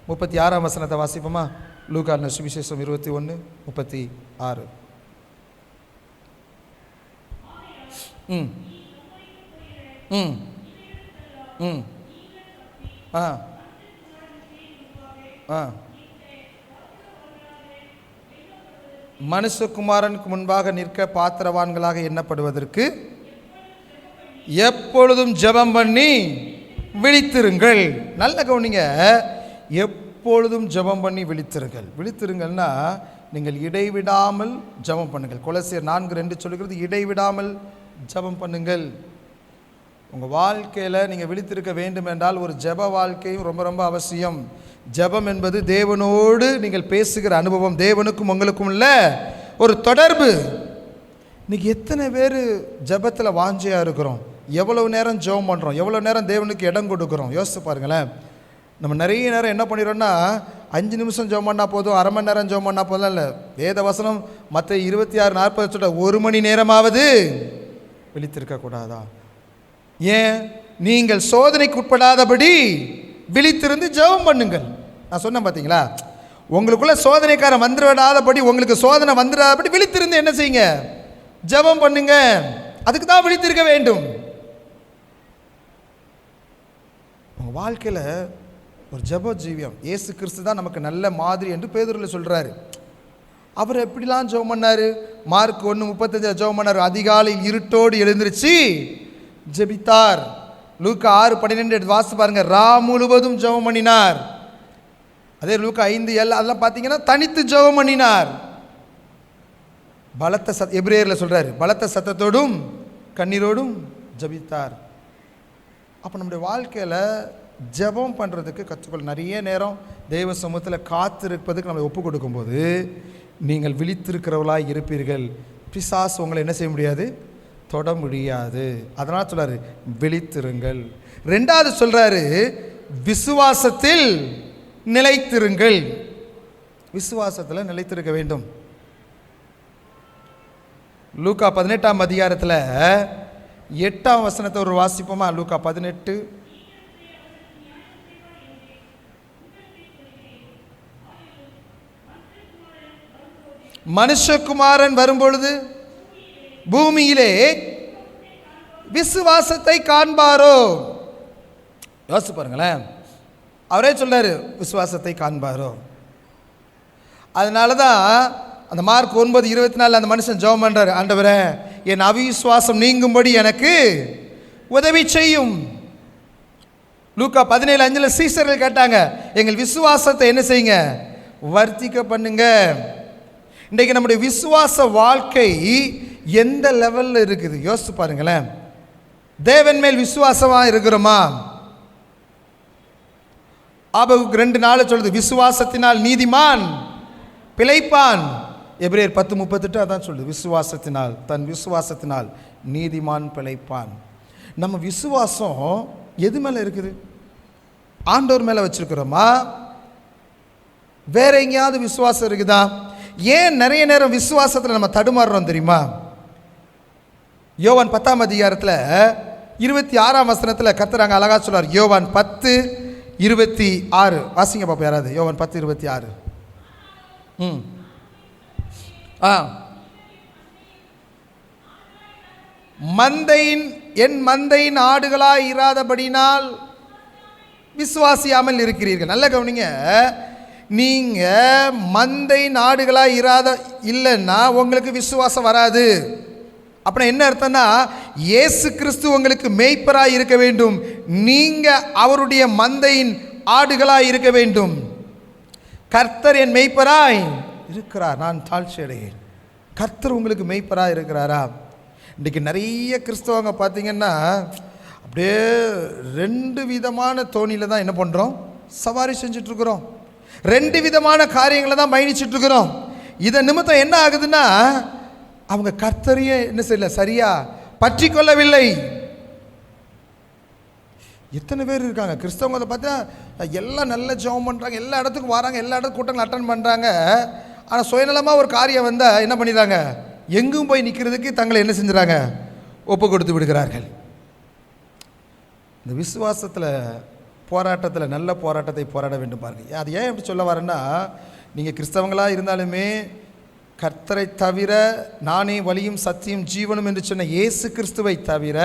36 வசனத்தை வாசிப்போமா? லூக்கா சுவிசேஷம் 21:36. ம் ம் ம் ஆ ஆ மனுஷகுமாரனுக்கு முன்பாக நிற்க பாத்திரவான்களாக எண்ணப்படுவதற்கு எப்பொழுதும் ஜெபம் பண்ணி விழித்திருங்கள். நல்ல கவனிங்க, எப்பொழுதும் ஜெபம் பண்ணி விழித்திருங்கள். விழித்திருங்கள்னா நீங்கள் இடைவிடாமல் ஜெபம் பண்ணுங்கள். கொலோசியர் 4:2 சொல்லுகிறது, இடைவிடாமல் ஜெபம் பண்ணுங்கள். உங்கள் வாழ்க்கையில் நீங்கள் விழித்திருக்க வேண்டும் என்றால் ஒரு ஜெப வாழ்க்கையும் ரொம்ப ரொம்ப அவசியம். ஜெபம் என்பது தேவனோடு நீங்கள் பேசுகிற அனுபவம், தேவனுக்கும் உங்களுக்கும் உள்ள ஒரு தொடர்பு. இன்றைக்கி எத்தனை பேர் ஜெபத்தில் வாஞ்சையாக இருக்கிறோம், எவ்வளவு நேரம் ஜெபம் பண்ணுறோம், எவ்வளோ நேரம் தேவனுக்கு இடம் கொடுக்குறோம், யோசித்து பாருங்களேன். நம்ம நிறைய நேரம் என்ன பண்ணிடுறோம்னா 5 நிமிஷம் ஜெபம் பண்ணால் போதும், அரை மணி நேரம் ஜெபம் பண்ணால் போதும். இல்லை, வேத வசனம் மற்ற 26:40 சொல்ல 1 மணி நேரமாவது விழித்திருக்கக்கூடாதா? ஏன்? நீங்கள் சோதனைக்கு உட்படாதபடி விழித்திருந்து ஜெபம் பண்ணுங்கள். நான் சொன்னேன் பார்த்தீங்களா, உங்களுக்குள்ள சோதனைக்காரன் வந்துவிடாதபடி, உங்களுக்கு சோதனை வந்துடாதபடி விழித்திருந்து என்ன செய்யுங்க? ஜெபம் பண்ணுங்க. அதுக்கு தான் விழித்திருக்க வேண்டும். உங்கள் வாழ்க்கையில் ஒரு ஜெப ஜீவியம், இயேசு கிறிஸ்து தான் நமக்கு நல்ல மாதிரி என்று பேதுருவில் சொல்கிறாரு. அவர் எப்படிலாம் ஜெபம் பண்ணார்? மார்க் 1:35 ஜெபம் பண்ணார். அதிகாலையில் இருட்டோடு எழுந்திருச்சு ஜெபித்தார். லூக்கா 6:12 வாசித்து பாருங்க, முழுவதும் ஜெபம் பண்ணினார். அதே லூக்கா 5:7 அதெல்லாம் பார்த்தீங்கன்னா தனித்து ஜெபம் பண்ணினார். எபிரேயரில் சொல்றாரு, பலத்த சத்தத்தோடும் கண்ணீரோடும் ஜெபித்தார். அப்போ நம்முடைய வாழ்க்கையில் ஜெபம் பண்ணுறதுக்கு கற்றுக்கொள்ள நிறைய நேரம் தெய்வ சமூகத்தில் காத்திருப்பதுக்கு நம்மளை ஒப்பு கொடுக்கும்போது நீங்கள் விழித்திருக்கிறவளாய் இருப்பீர்கள். பிசாசு உங்களை என்ன செய்ய முடியாது? தொட முடியாது. அதனால் சொல்றாரு விழித்திருங்கள். 2வது சொல்றாரு விசுவாசத்தில் நிலைத்திருங்கள். விசுவாசத்தில் நிலைத்திருக்க வேண்டும். லூக்கா 18ஆம் அதிகாரத்தில் 8ஆம் வசனத்தை ஒரு வாசிப்போமா? லூக்கா 18. மனுஷகுமாரன் வரும்பொழுது பூமியிலே விசுவாசத்தை காண்பாரோ? யோசிச்சு பாருங்களேன். அவரே சொல்றாரு விசுவாசத்தை காண்பாரோ. அதனால தான் அந்த மார்க் 9:24 அந்த மனுஷன் ஜெபம் பண்றாரு, ஆண்டவரே என் அவிசுவாசம் நீங்கும்படி எனக்கு உதவி செய்யும். லூக்கா 17:5 சீசர்கள் கேட்டாங்க, எங்கள் விசுவாசத்தை என்ன செய்யுங்க? வர்த்திக்க பண்ணுங்க. இன்றைக்கு நம்முடைய விசுவாச வாழ்க்கை எந்த லெவலில் இருக்குது யோசித்து பாருங்களேன். தேவன் மேல் விசுவாசமாக இருக்கிறோமா? ஆபகுக்கு 2:4 சொல்லுது, விசுவாசத்தினால் நீதிமான் பிழைப்பான். எபிரேயர் 10:38 அதான் சொல்லுது, விசுவாசத்தினால், தன் விசுவாசத்தினால் நீதிமான் பிழைப்பான். நம்ம விசுவாசம் எது மேலே இருக்குது? ஆண்டவர் மேலே வச்சிருக்கிறோமா? வேற எங்கேயாவது விசுவாசம் இருக்குதா? ஏன் நிறைய நேரம் விசுவாசத்தில் நம்ம தடுமாறுறோம் தெரியுமா? யோவான் 10ஆம் அதிகாரத்தில் 26ஆம் வசனத்தில் கர்த்தர் அங்கே அழகா சொல்றார். யோவான் 10:26 வாசிங்க பாப்பா யாராவது. யோவான் 10:26. என் மந்தையின் ஆடுகளாய் இராதபடினால் விசுவாசியாமல் இருக்கிறீர்கள். நல்ல கவனிங்க. நீங்க மந்தை நாடுகளாக இல்லைன்னா உங்களுக்கு விசுவாசம் வராது. அப்படின்னா என்ன அர்த்தம்னா, இயேசு கிறிஸ்து உங்களுக்கு மேய்ப்பராய் இருக்க வேண்டும். நீங்க அவருடைய மந்தையின் ஆடுகளாய் இருக்க வேண்டும். கர்த்தர் என் மேய்ப்பராய் இருக்கிறார், நான் தாழ்ச்சி அடைகிறேன். கர்த்தர் உங்களுக்கு மேய்ப்பராய் இருக்கிறாரா? இன்றைக்கி நிறைய கிறிஸ்தவங்க பார்த்தீங்கன்னா அப்படியே 2 விதமான தோணியில் தான் என்ன பண்ணுறோம்? சவாரி செஞ்சிட்ருக்குறோம். 2 விதமான காரியங்களை தான் பயணிச்சுட்டு இருக்கிறோம். இதன் நிமித்தம் என்ன ஆகுதுன்னா, அவங்க கர்த்தரையே என்ன செய்யல, சரியா பற்றி கொள்ளவில்லை. எத்தனை பேர் இருக்காங்க கிறிஸ்தவங்களை பார்த்தா எல்லாம் நல்ல ஜெபம் பண்ணுறாங்க, எல்லா இடத்துக்கும் வராங்க, எல்லா இடத்துக்கும் கூட்டங்கள் அட்டன் பண்ணுறாங்க. ஆனால் சுயநலமாக ஒரு காரியம் வந்தால் என்ன பண்ணிடுறாங்க? எங்கும் போய் நிற்கிறதுக்கு தங்களை என்ன செஞ்சுறாங்க? ஒப்பு கொடுத்து விடுகிறார்கள். இந்த விசுவாசத்தில் போராட்டத்தில் நல்ல போராட்டத்தை போராட வேண்டும் பாருங்கள். அது ஏன் எப்படி சொல்ல வரேன்னா, நீங்கள் கிறிஸ்தவங்களாக இருந்தாலுமே கர்த்தரை தவிர நானே வழியும் சத்தியம் ஜீவனும் என்று சொன்ன இயேசு கிறிஸ்துவை தவிர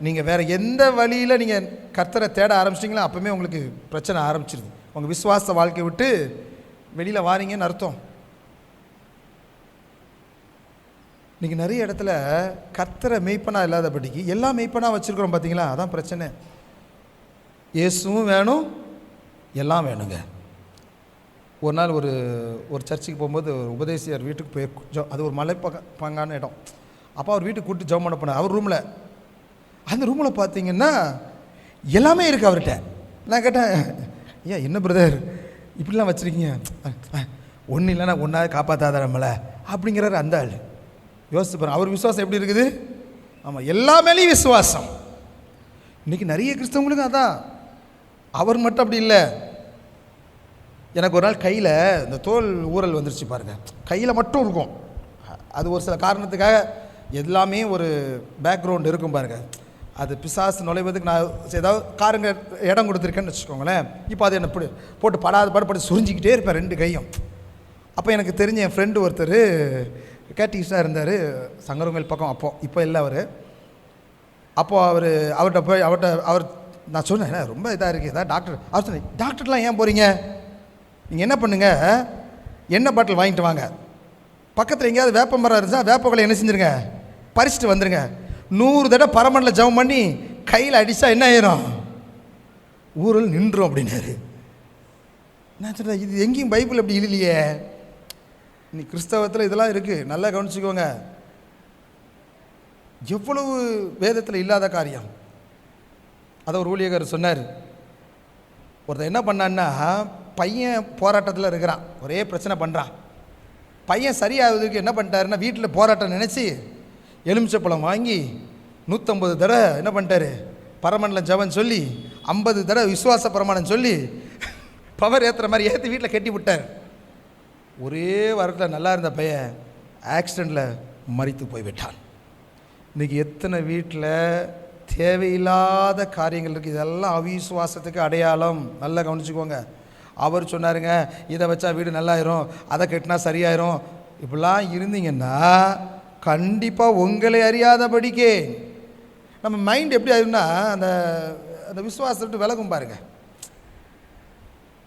நீங்கள் வேறு எந்த வழியில் நீங்கள் கர்த்தரை தேட ஆரம்பிச்சிட்டிங்களோ அப்போவுமே உங்களுக்கு பிரச்சனை ஆரம்பிச்சிருது. உங்கள் விசுவாச வாழ்க்கை விட்டு வெளியில் வாரீங்கன்னு அர்த்தம். நீங்கள் நிறைய இடத்துல கர்த்தரை மெய்ப்பனாக இல்லாதபடிக்கு எல்லாம் மெய்ப்பனாக வச்சுருக்கிறோம் பார்த்தீங்களா? அதான் பிரச்சனை. இயேசுவும் வேணும், எல்லாம் வேணுங்க. ஒரு நாள் ஒரு சர்ச்சுக்கு போகும்போது ஒரு உபதேசியார் வீட்டுக்கு போய் அது ஒரு மலை பங்கான இடம். அப்போ அவர் வீட்டுக்கு கூப்பிட்டு ஜெபம் பண்ண போனார். அவர் ரூமில், அந்த ரூமில் பார்த்தீங்கன்னா எல்லாமே இருக்குது அவர்கிட்ட. நான் கேட்டேன், ஏன் என்ன பிரதர் இப்படிலாம் வச்சுருக்கீங்க? ஒன்றும் இல்லைன்னா ஒன்றாவது காப்பாற்றாத நம்மளை அப்படிங்கிறாரு அந்த ஆள். யோசிச்சு பாருங்க, அவர் விசுவாசம் எப்படி இருக்குது? ஆமாம், எல்லா மேலேயும் விசுவாசம். இன்றைக்கி நிறைய கிறிஸ்தவங்களுக்கு அதான். அவர் மட்டும் அப்படி இல்லை. எனக்கு ஒரு நாள் கையில் இந்த தோல் ஊறல் வந்துருச்சு பாருங்கள், கையில் மட்டும் இருக்கும். அது ஒரு சில காரணத்துக்காக எல்லாமே ஒரு பேக்ரவுண்ட் இருக்கும் பாருங்கள். அது பிசாசு நுழைவதுக்கு நான் ஏதாவது காரங்க இடம் கொடுத்துருக்கேன்னு வச்சுக்கோங்களேன். இப்போ அது என்ன போட்டு படாது சுரிஞ்சிக்கிட்டே இருப்பேன் 2 கையும். அப்போ எனக்கு தெரிஞ்ச என் ஃப்ரெண்டு ஒருத்தர் கேட்டீஸாக இருந்தார் சங்கரங்கோயில் பக்கம். இப்போ இல்லை அவர். அப்போது அவர் நான் சொன்னேன் ரொம்ப இதாக இருக்குது ஏதாவது டாக்டர். அவர் சொன்னேன், டாக்டர்லாம் ஏன் போகிறீங்க, நீங்கள் என்ன பண்ணுங்க, எண்ணெய் பாட்டில் வாங்கிட்டு வாங்க, பக்கத்தில் எங்கேயாவது வேப்ப மரம் இருந்துச்சா வேப்ப என்ன செஞ்சுருங்க, பறிச்சுட்டு வந்துடுங்க, 100 தடவை பரமனில் ஜெபம் பண்ணி கையில் அடித்தா என்ன ஆயிரும், ஊரில் நின்றும் அப்படின்னாரு. நான் சொன்னேன், இது எங்கேயும் பைபிள் அப்படி இல்லையே. நீ கிறிஸ்தவத்தில் இதெல்லாம் இருக்குது, நல்லா கவனிச்சுக்கோங்க. எவ்வளவு வேதத்தில் இல்லாத காரியம். அதை ஒரு ஊழியர் சொன்னார். ஒருத்தர் என்ன பண்ணான்னா, பையன் போராட்டத்தில் இருக்கிறான், ஒரே பிரச்சனை பண்ணுறான். பையன் சரியாகுதுக்கு என்ன பண்ணிட்டாருன்னா, வீட்டில் போராட்டம் நினச்சி எலுமிச்சப்பழம் வாங்கி 150 தடவை என்ன பண்ணிட்டாரு, பரமனில் ஜெபம் சொல்லி 50 தடவை விசுவாச பிரமாணம் சொல்லி பவர் ஏற்றுற மாதிரி ஏற்றி வீட்டில் கட்டி விட்டார். ஒரே வாரத்தில் நல்லா இருந்த பையன் ஆக்சிடெண்ட்டில் மரித்து போய்விட்டான். இன்றைக்கி எத்தனை வீட்டில் தேவையில்லாத காரியங்கள் இருக்குது. இதெல்லாம் அவிசுவாசத்துக்கு அடையாளம். நல்லா கவனிச்சுக்கோங்க. அவர் சொன்னாருங்க, இதை வச்சா வீடு நல்லாயிரும், அதை கட்டினா சரியாயிரும். இப்படிலாம் இருந்தீங்கன்னா கண்டிப்பாக உங்களை அறியாதபடிக்கே நம்ம மைண்ட் எப்படி ஆயிரும்னா அந்த அந்த விசுவாசத்தை விட்டு விலகும் பாருங்கள்.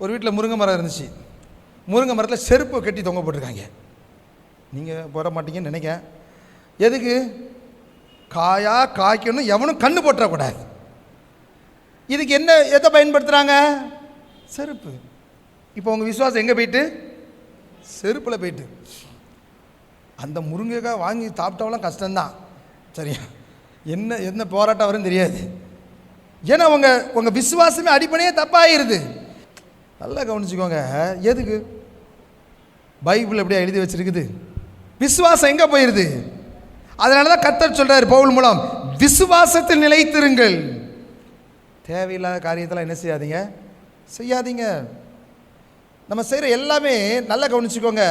ஒரு வீட்டில் முருங்கை மரம் இருந்துச்சு. முருங்கை மரத்தில் செருப்பு கட்டி தொங்க போட்டிருக்காங்க. நீங்கள் போட மாட்டீங்கன்னு நினைக்க. எதுக்கு? காய்க்கணும், எவனும் கண்ணு போட்டுறக்கூடாது. இதுக்கு என்ன எதை பயன்படுத்துகிறாங்க? செருப்பு. இப்போ உங்கள் விசுவாசம் எங்கே போயிட்டு? செருப்பில் போயிட்டு. அந்த முருங்கைக்காய் வாங்கி சாப்பிட்டவெல்லாம் கஷ்டம்தான். சரியா? என்ன போராட்டம் வரும்னு தெரியாது. ஏன்னா உங்கள் விசுவாசமே அடிப்படையே தப்பாகிடுது. நல்லா கவனிச்சுக்கோங்க. எதுக்கு? பைபிள் எப்படியா எழுதி வச்சிருக்குது, விசுவாசம் எங்கே போயிடுது. அதனால தான் கர்த்தர் சொல்கிறார் பவுல் மூலம், விசுவாசத்தில் நிலைத்திருங்கள். தேவையில்லாத காரியத்தெல்லாம் என்ன செய்யாதீங்க. நம்ம செய்கிற எல்லாமே நல்லா கவனிச்சுக்கோங்க.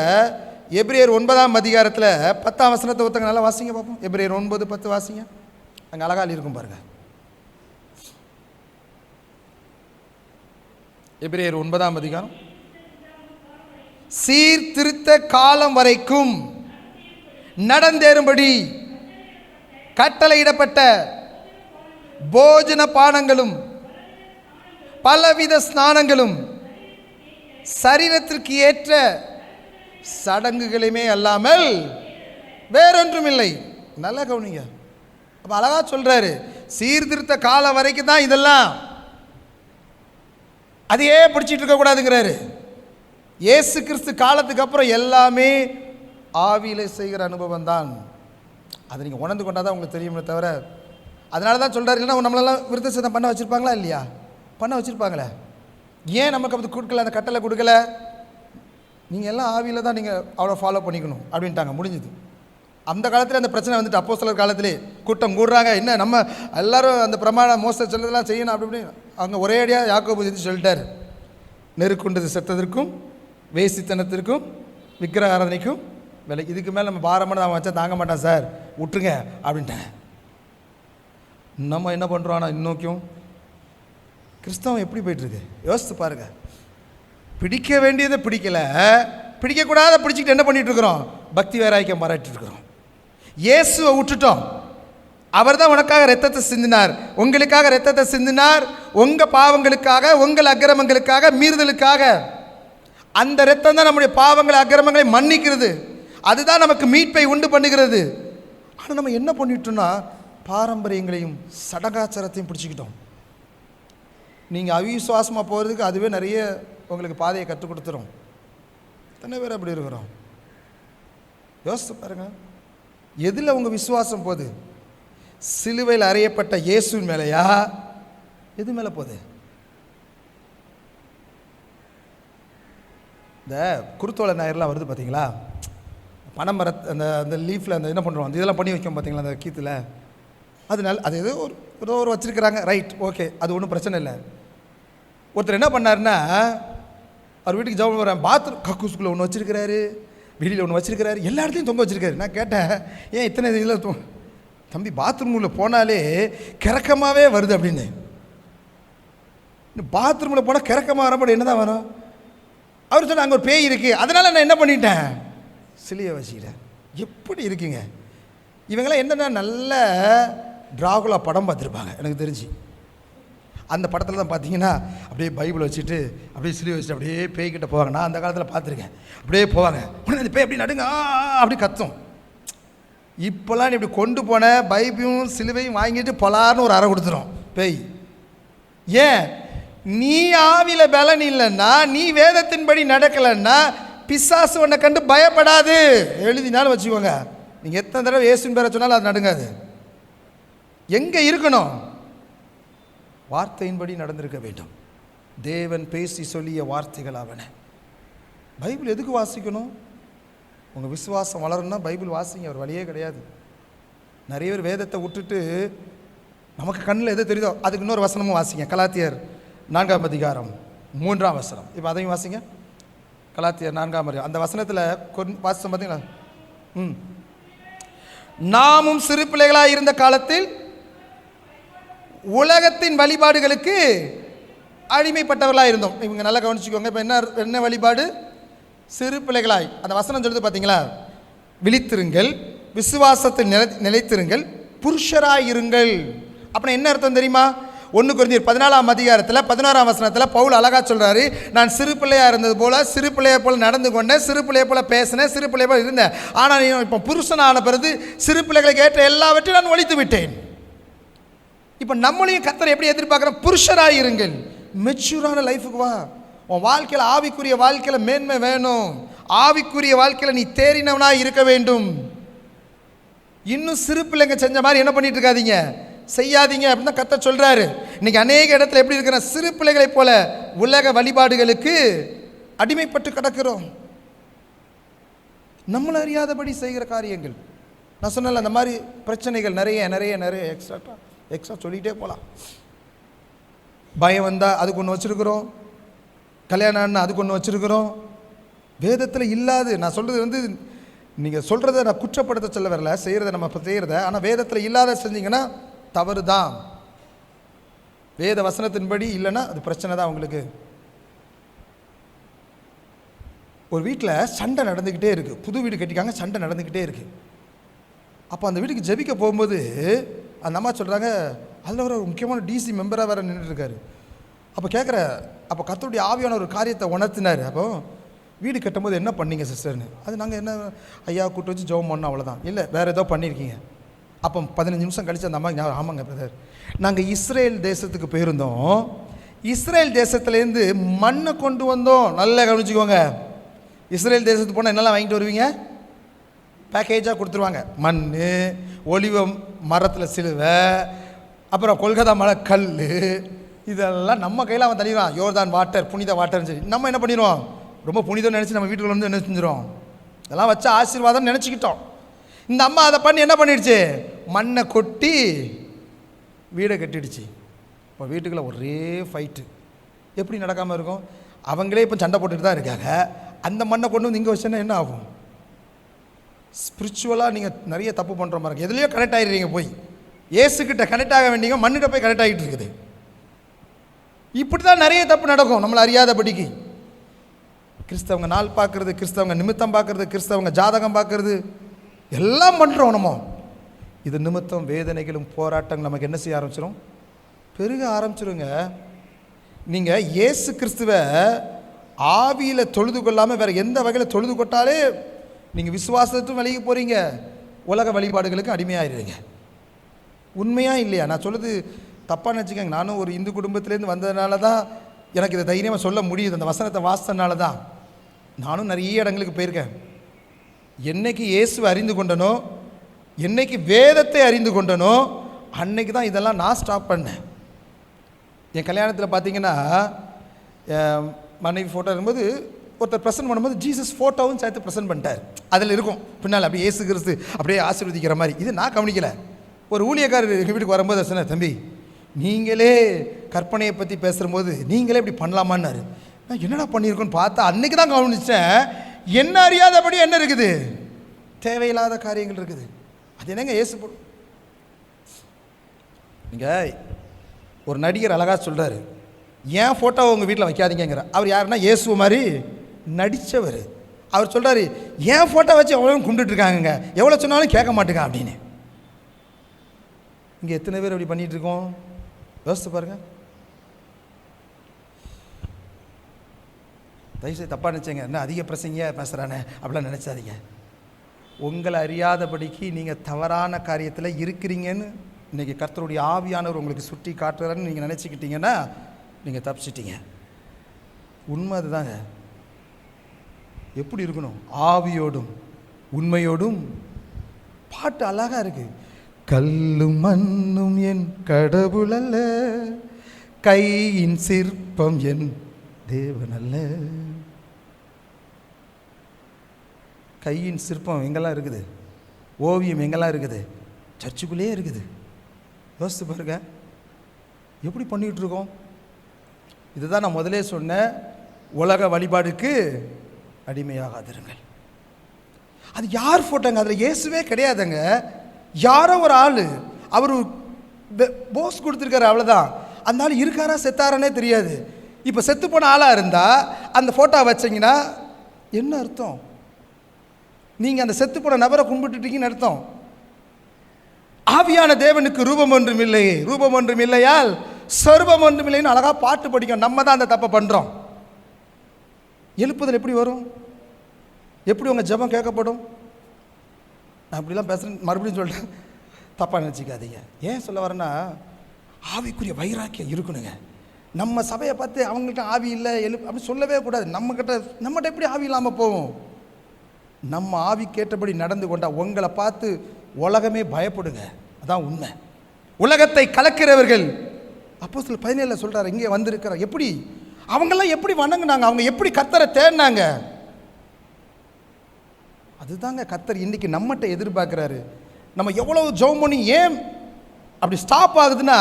எபிரேயர் 9ஆம் அதிகாரத்தில் 10ஆம் வசனத்தை ஒருத்தங்க நல்லா வாசிங்க பார்ப்போம். எபிரேயர் 9:10 வாசிங்க. அங்கே அழகாக இருக்கும் பாருங்கள். எபிரேயர் 9ஆம் அதிகாரம். சீர்திருத்த காலம் வரைக்கும் நடந்தேறும்படி கட்டளையிடப்பட்ட போஜன பானங்களும் பலவித ஸ்நானங்களும் சரீரத்திற்கு ஏற்ற சடங்குகளுமே அல்லாமல் வேறொன்றும் இல்லை. நல்லா கவனிங்க. அப்போ அழகா சொல்றாரு, சீர்திருத்த காலம் வரைக்கும் தான் இதெல்லாம், அதையே பிடிச்சிட்டு இருக்கக்கூடாதுங்கிறாரு. இயேசு கிறிஸ்து காலத்துக்கு அப்புறம் எல்லாமே ஆவியில செய்கிற அனுபவம் தான். அதை நீங்கள் உணர்ந்து கொண்டாதான் உங்களுக்கு தெரியுமே தவிர, அதனால தான் சொல்கிறாரு. இல்லைன்னா நம்மளெல்லாம் விருத்த சேதனம் பண்ண வச்சுருப்பாங்களா இல்லையா? பண்ண வச்சுருப்பாங்களே. ஏன் நமக்கு அப்படி கொடுக்கல, அந்த கட்டளை கொடுக்கல? நீங்கள் எல்லாம் ஆவியில் தான் நீங்கள் அவ்வளோ ஃபாலோ பண்ணிக்கணும் அப்படின்ட்டாங்க, முடிஞ்சுது. அந்த காலத்தில் அந்த பிரச்சனை வந்துட்டு அப்போஸ்தலர் காலத்திலே கூட்டம் கூடுறாங்க. என்ன நம்ம எல்லோரும் அந்த பிரமாண மோச சொல்றதெல்லாம் செய்யணும் அப்படி இப்படி. அவங்க ஒரே அடியாக யாக்கோபு சொல்லிட்டார், நெருக்குண்டது செத்ததற்கும் வேசித்தனத்திற்கும் விக்கிரக ஆராதனைக்கும் விலை. இதுக்கு மேலே நம்ம பாரமான அவன் வச்சா தாங்க மாட்டான் சார், விட்டுருங்க அப்படின்ட்டேன். நம்ம என்ன பண்ணுறோம்? ஆனால் இன்னோக்கும் கிறிஸ்தவம் எப்படி போயிட்டுருக்கு யோசித்து பாருங்கள். பிடிக்க வேண்டியதை பிடிக்கலை, பிடிக்கக்கூடாத பிடிச்சிக்கிட்டு என்ன பண்ணிகிட்டு இருக்கிறோம்? பக்தி வேறாய்க்கம் பாராட்டிட்டு இருக்கிறோம். இயேசுவை விட்டுட்டோம். அவர் தான் உனக்காக ரத்தத்தை சிந்தினார், உங்களுக்காக ரத்தத்தை சிந்தினார், உங்கள் பாவங்களுக்காக, உங்கள் அக்கிரமங்களுக்காக, மீறுதலுக்காக. அந்த ரத்தம் தான் நம்முடைய பாவங்களை அக்கிரமங்களை மன்னிக்கிறது. அதுதான் நமக்கு மீட்பை உண்டு பண்ணுகிறது. ஆனால் நம்ம என்ன பண்ணிட்டோம்னா, பாரம்பரியங்களையும் சடங்காச்சாரத்தையும் பிடிச்சிக்கிட்டோம். நீங்கள் அவிசுவாசமாக போகிறதுக்கு அதுவே நிறைய உங்களுக்கு பாதையை கற்றுக் கொடுத்துரும். எத்தனை பேர் அப்படி இருக்கிறோம்? யோசித்து பாருங்க. எதில் உங்கள் விசுவாசம் போகுது? சிலுவையில் அறையப்பட்ட இயேசுவின் மேலையா, எது மேலே போகுது? இந்த குருத்தோலை ஞாயிறுலாம் வருது பார்த்தீங்களா? பனைமரத் அந்த லீஃபில் அந்த என்ன பண்ணுறோம், அந்த இதெல்லாம் பண்ணி வைக்கும் பார்த்தீங்களா அந்த கீத்தில். அதனால அது ஏதோ ஒரு வச்சுருக்கிறாங்க, ரைட், ஓகே, அது ஒன்றும் பிரச்சனை இல்லை. ஒருத்தர் என்ன பண்ணாருன்னா, அவர் வீட்டுக்கு ஜெபம் பண்ணுறாரு, பாத்ரூம் கக்கூஸ்குள்ளே ஒன்று வச்சுருக்கிறாரு, வெளியில் ஒன்று வச்சுருக்கிறாரு, எல்லா இடத்துலையும் தொங்க வச்சுருக்காரு. நான் கேட்டேன், ஏன் இத்தனை இதில் தம்பி பாத்ரூமில் போனாலே கிறக்கமாகவே வருது அப்படின்னு. பாத்ரூமில் போனால் கிறக்கமாக வரப்போ என்ன தான் வரும்? அவர் சொன்னால் அங்கே ஒரு பேய் இருக்குது, அதனால் நான் என்ன பண்ணிட்டேன், சிலையை வச்சுக்கிட்டேன். எப்படி இருக்குங்க இவங்களாம்? என்னென்னா நல்ல டிராகுலா படம் பார்த்துருப்பாங்க எனக்கு தெரிஞ்சு. அந்த படத்தில் தான் பார்த்தீங்கன்னா அப்படியே பைபிள் வச்சுட்டு அப்படியே சிலுவை வச்சுட்டு அப்படியே பேய்கிட்ட போவாங்க. நான் அந்த காலத்தில் பார்த்துருக்கேன். அப்படியே போவாங்க, உடனே அந்த பேய் அப்படி நடுங்க அப்படி கத்தும். இப்போல்லாம் நீ இப்படி கொண்டு போன பைபிளும் சிலுவையும் வாங்கிட்டு பொலார்னு ஒரு அறை கொடுத்துரும் பேய். ஏன்? நீ ஆவியில் பலன் இல்லைன்னா, நீ வேதத்தின்படி நடக்கலைன்னா பிசாசு உன்னை கண்டு பயப்படாது. எழுதினாலும் வச்சுக்கோங்க, நீங்கள் எத்தனை தடவை இயேசுவின் பேரை சொன்னாலும் அது நடுங்காது. எங்கே இருக்கணும்? வார்த்தையின்படி நடந்திருக்க வேண்டும். தேவன் பேசி சொல்லிய வார்த்தைகள் ஆவன. பைபிள் எதுக்கு வாசிக்கணும்? உங்கள் விசுவாசம் வளரணும்னா பைபிள் வாசிங்க, ஒரு வழியே கிடையாது. நிறைய பேர் வேதத்தை விட்டுட்டு நமக்கு கண்ணில் எது தெரியுதோ அதுக்கு இன்னொரு வசனமும் வாசிங்க. கலாத்தியர் 4ஆம் அதிகாரம் 3ஆம் வசனம். இப்போ அதையும் வாசிங்க. கலாத்தியர் 4ஆம் அதிகாரம் அந்த வசனத்தில் வாசிச்சோம் பார்த்தீங்களா? நாமும் சிறு பிள்ளைகளாக இருந்த காலத்தில் உலகத்தின் வழிபாடுகளுக்கு அடிமைப்பட்டவர்களாக இருந்தோம். இவங்க நல்லா கவனிச்சுக்கோங்க. இப்போ என்ன வழிபாடு? சிறு பிள்ளைகளாய். அந்த வசனம் சொல்லுது பார்த்தீங்களா? விழித்திருங்கள், விசுவாசத்தில் நிலைத்திருங்கள், புருஷராயிருங்கள். அப்படின்னா என்ன அர்த்தம் தெரியுமா? 1 கொரிந்தியர் 14ஆம் அதிகாரத்தில் 11ஆம் வசனத்தில் பவுல் அழகா சொல்கிறாரு, நான் சிறு பிள்ளையாக இருந்தது போல் சிறு பிள்ளையை போல் நடந்து கொண்டேன், சிறு பிள்ளையை போல் பேசினேன், சிறு பிள்ளையை போல் இருந்தேன். ஆனால் இப்போ புருஷனான பிறகு சிறு பிள்ளைகளுக்கு ஏற்ற எல்லாவற்றையும் நான் ஒழித்து விட்டேன். இப்போ நம்மளையும் கர்த்தர் எப்படி எதிர்பார்க்குறோம்? புருஷராயிருங்கள். மெச்சூரான லைஃபுக்கு வா. உன் வாழ்க்கையில் ஆவிக்குரிய வாழ்க்கையில் மேன்மை வேணும். ஆவிக்குரிய வாழ்க்கையில் நீ தேறினவனாக இருக்க வேண்டும். இன்னும் சிறு பிள்ளைங்க செஞ்ச மாதிரி என்ன பண்ணிட்டு இருக்காதீங்க, செய்யாதீங்க அப்படின்னு தான் கர்த்தர் சொல்கிறாரு. இன்றைக்கி அநேக இடத்துல எப்படி இருக்கிற சிறு பிள்ளைகளைப் போல உலக வழிபாடுகளுக்கு அடிமைப்பட்டு கிடக்கிறோம். நம்மளை அறியாதபடி செய்கிற காரியங்கள். நான் சொன்னல அந்த மாதிரி பிரச்சனைகள் நிறைய நிறைய நிறைய எக்ஸ்ட்ரா சொல்லிகிட்டே போகலாம். பயம் வந்தால் அதுக்கு ஒன்று வச்சுருக்குறோம், கல்யாணம்னா அதுக்கு ஒன்று வச்சுருக்குறோம். வேதத்தில் இல்லாது. நான் சொல்கிறது நீங்கள் சொல்கிறத நான் குற்றப்படுத்த சொல்ல வரல, செய்கிறத நம்ம இப்போ செய்கிறத. ஆனால் வேதத்தில் இல்லாத செஞ்சீங்கன்னா தவறு தான். வேத வசனத்தின்படி இல்லைன்னா அது பிரச்சனை தான் உங்களுக்கு. ஒரு வீட்டில் சண்டை நடந்துக்கிட்டே இருக்குது, புது வீடு கட்டிக்காங்க, சண்டை நடந்துக்கிட்டே இருக்குது. அப்போ அந்த வீட்டுக்கு ஜெபிக்க போகும்போது அந்த அம்மா சொல்கிறாங்க, அதில் ஒரு முக்கியமான டிசி மெம்பராக வேறு நின்றுட்டுருக்காரு. அப்போ கேட்குற, அப்போ கர்த்தருடைய ஆவியான ஒரு காரியத்தை உணர்த்தினார். அப்போ வீடு கட்டும்போது என்ன பண்ணீங்க சிஸ்டர்னு. அது நாங்கள் என்ன ஐயா கூட்டு வச்சு ஜெபம் பண்ணோம், அவ்வளோதான். இல்லை வேறு ஏதோ பண்ணியிருக்கீங்க. அப்போ 15 நிமிஷம் கழித்து அந்த அம்மா ஆமாங்க பிரதர், நாங்கள் இஸ்ரேல் தேசத்துக்கு போயிருந்தோம், இஸ்ரேல் தேசத்துலேருந்து மண்ணை கொண்டு வந்தோம். நல்லா கவனிச்சுக்கோங்க. இஸ்ரேல் தேசத்துக்கு போனால் என்னெல்லாம் வாங்கிட்டு வருவீங்க? பேக்கேஜாக கொடுத்துருவாங்க. மண், ஒலிவ மரத்தில் சிலுவை, அப்புறம் கொல்கத்தா மலை கல், இதெல்லாம் நம்ம கையில் அவன் தள்ளிடுவான். யோர்தான் வாட்டர், புனித வாட்டர்னு சொல்லி நம்ம என்ன பண்ணிடுவோம், ரொம்ப புனிதம் நினச்சி நம்ம வீட்டுக்குள்ள வந்து என்ன செஞ்சிடும், இதெல்லாம் வச்சு ஆசீர்வாதம் நினச்சிக்கிட்டோம். இந்த அம்மா அதை பண்ணி என்ன பண்ணிடுச்சு, மண்ணை கொட்டி வீடை கட்டிடுச்சு. இப்போ வீட்டுக்குள்ளே ஒரே ஃபைட்டு. எப்படி நடக்காமல் இருக்கும்? அவங்களே இப்போ சண்டை போட்டுட்டு தான் இருக்காங்க. அந்த மண்ணை கொண்டு வந்து இங்கே வச்சோன்னா என்ன ஆகும்? ஸ்பிரிச்சுவலாக நீங்கள் நிறைய தப்பு பண்ணுற மாதிரி இருக்குது. எதுலேயோ கனெக்ட் ஆகிடுறீங்க. போய் ஏசுக்கிட்ட கனெக்ட் ஆக வேண்டிய மண்ணிட்ட போய் கனெக்ட் ஆகிட்டு இருக்குது. இப்படி தான் நிறைய தப்பு நடக்கும் நம்மளை அறியாதபடிக்கு. கிறிஸ்தவங்க நாள் பார்க்குறது, கிறிஸ்தவங்க நிமித்தம் பார்க்குறது, கிறிஸ்தவங்க ஜாதகம் பார்க்குறது எல்லாம் பண்ணுறோம் நம்ம. இது நிமித்தம் வேதனைகளும் போராட்டங்கள் நமக்கு என்ன செய்ய ஆரம்பிச்சிடும், பெருக ஆரம்பிச்சிருங்க. நீங்கள் இயேசு கிறிஸ்துவை ஆவியில் தொழுது கொள்ளாமல் வேறு எந்த வகையில் தொழுது கொட்டாலே நீங்கள் விசுவாசத்தும் விலகி போகிறீங்க, உலக வழிபாடுகளுக்கு அடிமையாகிடுறீங்க. உண்மையாக இல்லையா? நான் சொல்லுது தப்பாக நினச்சிக்கங்க. நானும் ஒரு இந்து குடும்பத்திலேருந்து வந்ததுனால தான் எனக்கு இதை தைரியமாக சொல்ல முடியுது. அந்த வசனத்தை வாசித்தனால தான். நானும் நிறைய இடங்களுக்கு போயிருக்கேன். என்னைக்கு இயேசுவை அறிந்து கொண்டனோ, என்னைக்கு வேதத்தை அறிந்து கொண்டனோ, அன்னைக்கு தான் இதெல்லாம் நான் ஸ்டாப் பண்ணேன். என் கல்யாணத்தில் பார்த்தீங்கன்னா மனைவி ஃபோட்டோ இருக்கும்போது ஒருத்தர் ப்ரெசென்ட் பண்ணும்போது ஜீசஸ் ஃபோட்டோவும் சேர்த்து ப்ரெசென்ட் பண்ணிட்டார். அதில் இருக்கும் பின்னால் அப்படியே இயேசு கிறிஸ்து அப்படியே ஆசீர்வதிக்கிற மாதிரி. இது நான் கவனிக்கலை. ஒரு ஊழியக்காரர் எங்கள் வீட்டுக்கு வரும்போது சொன்னார், தம்பி நீங்களே கற்பனையை பற்றி பேசும்போது நீங்களே இப்படி பண்ணலாமான்னாரு. நான் என்னடா பண்ணியிருக்கோன்னு பார்த்தா அன்னைக்கு தான் கவனிச்சேன், என்ன அறியாதபடி என்ன இருக்குது, தேவையில்லாத காரியங்கள் இருக்குது. அது என்னங்க இயேசு நீங்கள் ஒரு நடிகர் அழகாக சொல்கிறாரு, ஏன் ஃபோட்டோவை உங்கள் வீட்டில் வைக்காதீங்கிற. அவர் யாருன்னா இயேசு மாதிரி நடித்தவர். அவர் சொல்கிறாரு, ஏன் ஃபோட்டோ வச்சு எவ்வளோ கும்பிட்டுருக்காங்க, எவ்வளோ சொன்னாலும் கேட்க மாட்டேங்க அப்படின்னு. இங்கே எத்தனை பேர் அப்படி பண்ணிகிட்டு இருக்கோம் யோசித்து பாருங்கள். தயவுசெய்து தப்பாக நினச்சிங்க, என்ன அதிக பிரசங்கியாக பேசுகிறானே அப்படிலாம் நினச்சாதீங்க. உங்களை அறியாதபடிக்கு நீங்கள் தவறான காரியத்தில் இருக்கிறீங்கன்னு இன்றைக்கி கர்த்தருடைய ஆவியானவர் உங்களுக்கு சுட்டி காட்டுறாருன்னு நீங்கள் நினச்சிக்கிட்டீங்கன்னா நீங்கள் தப்பிச்சிட்டீங்க. உண்மை அதுதாங்க. எப்படி இருக்கணும், ஆவியோடும் உண்மையோடும். பாட்டு அழகாக இருக்குது. கல்லும் மண்ணும் என் கடவுள் அல்ல, கையின் சிற்பம் என் தேவன் அல்ல. கையின் சிற்பம் எங்கெல்லாம் இருக்குது, ஓவியம் எங்கெல்லாம் இருக்குது, சர்ச்சுக்குள்ளேயே இருக்குது. யோசித்து பாருங்க எப்படி பண்ணிகிட்டு இருக்கோம். இதுதான் நான் முதலே சொன்னேன், உலக வழிபாடுக்கு அடிமையாகாதிருங்கள். அது யார் ஃபோட்டோங்க, அதில் இயேசுவே கிடையாதுங்க. யாரோ ஒரு ஆள், அவர் போஸ் கொடுத்துருக்காரு, அவ்வளோதான். அந்த ஆள் இருக்காரா செத்தாரானே தெரியாது. இப்போ செத்து போன ஆளாக இருந்தால் அந்த ஃபோட்டோ வச்சிங்கன்னா என்ன அர்த்தம்? நீங்கள் அந்த செத்து போன நபரை கும்பிட்டுட்டீங்கன்னு அர்த்தம். ஆவியான தேவனுக்கு ரூபம் ஒன்றும் இல்லை, ரூபம் ஒன்றும் இல்லையால் சர்வம் ஒன்றும் இல்லைன்னு அழகாக பாட்டு படிக்கும். நம்ம தான் அந்த தப்பை பண்ணுறோம். எழுப்புதல் எப்படி வரும், எப்படி உங்கள் ஜெபம் கேட்கப்படும்? நான் அப்படிலாம் பேசுகிறேன், மறுபடியும் சொல்கிறேன், தப்பாக நினச்சிக்காதீங்க. ஏன் சொல்ல வரேன்னா, ஆவிக்குரிய வைராக்கியம் இருக்கணுங்க. நம்ம சபையை பார்த்து அவங்கள்ட்ட ஆவி இல்லை அப்படி சொல்லவே கூடாது. நம்மகிட்ட எப்படி ஆவி இல்லாமல் போவோம்? நம்ம ஆவி கேட்டபடி நடந்து கொண்டா உங்களை பார்த்து உலகமே பயப்படுங்க. அதான் உண்மை. உலகத்தை கலக்கிறவர்கள் அப்போஸ்தலர் 17 சொல்கிறார், இங்கே வந்திருக்கிறார். எப்படி அவங்கெல்லாம் எப்படி வணங்குனாங்க, அவங்க எப்படி கர்த்தரை தேடினாங்க? அதுதாங்க கர்த்தர் இன்றைக்கி நம்மகிட்ட எதிர்பார்க்குறாரு. நம்ம எவ்வளோ ஜெபம் பண்ணி ஏன் அப்படி ஸ்டாப் ஆகுதுன்னா,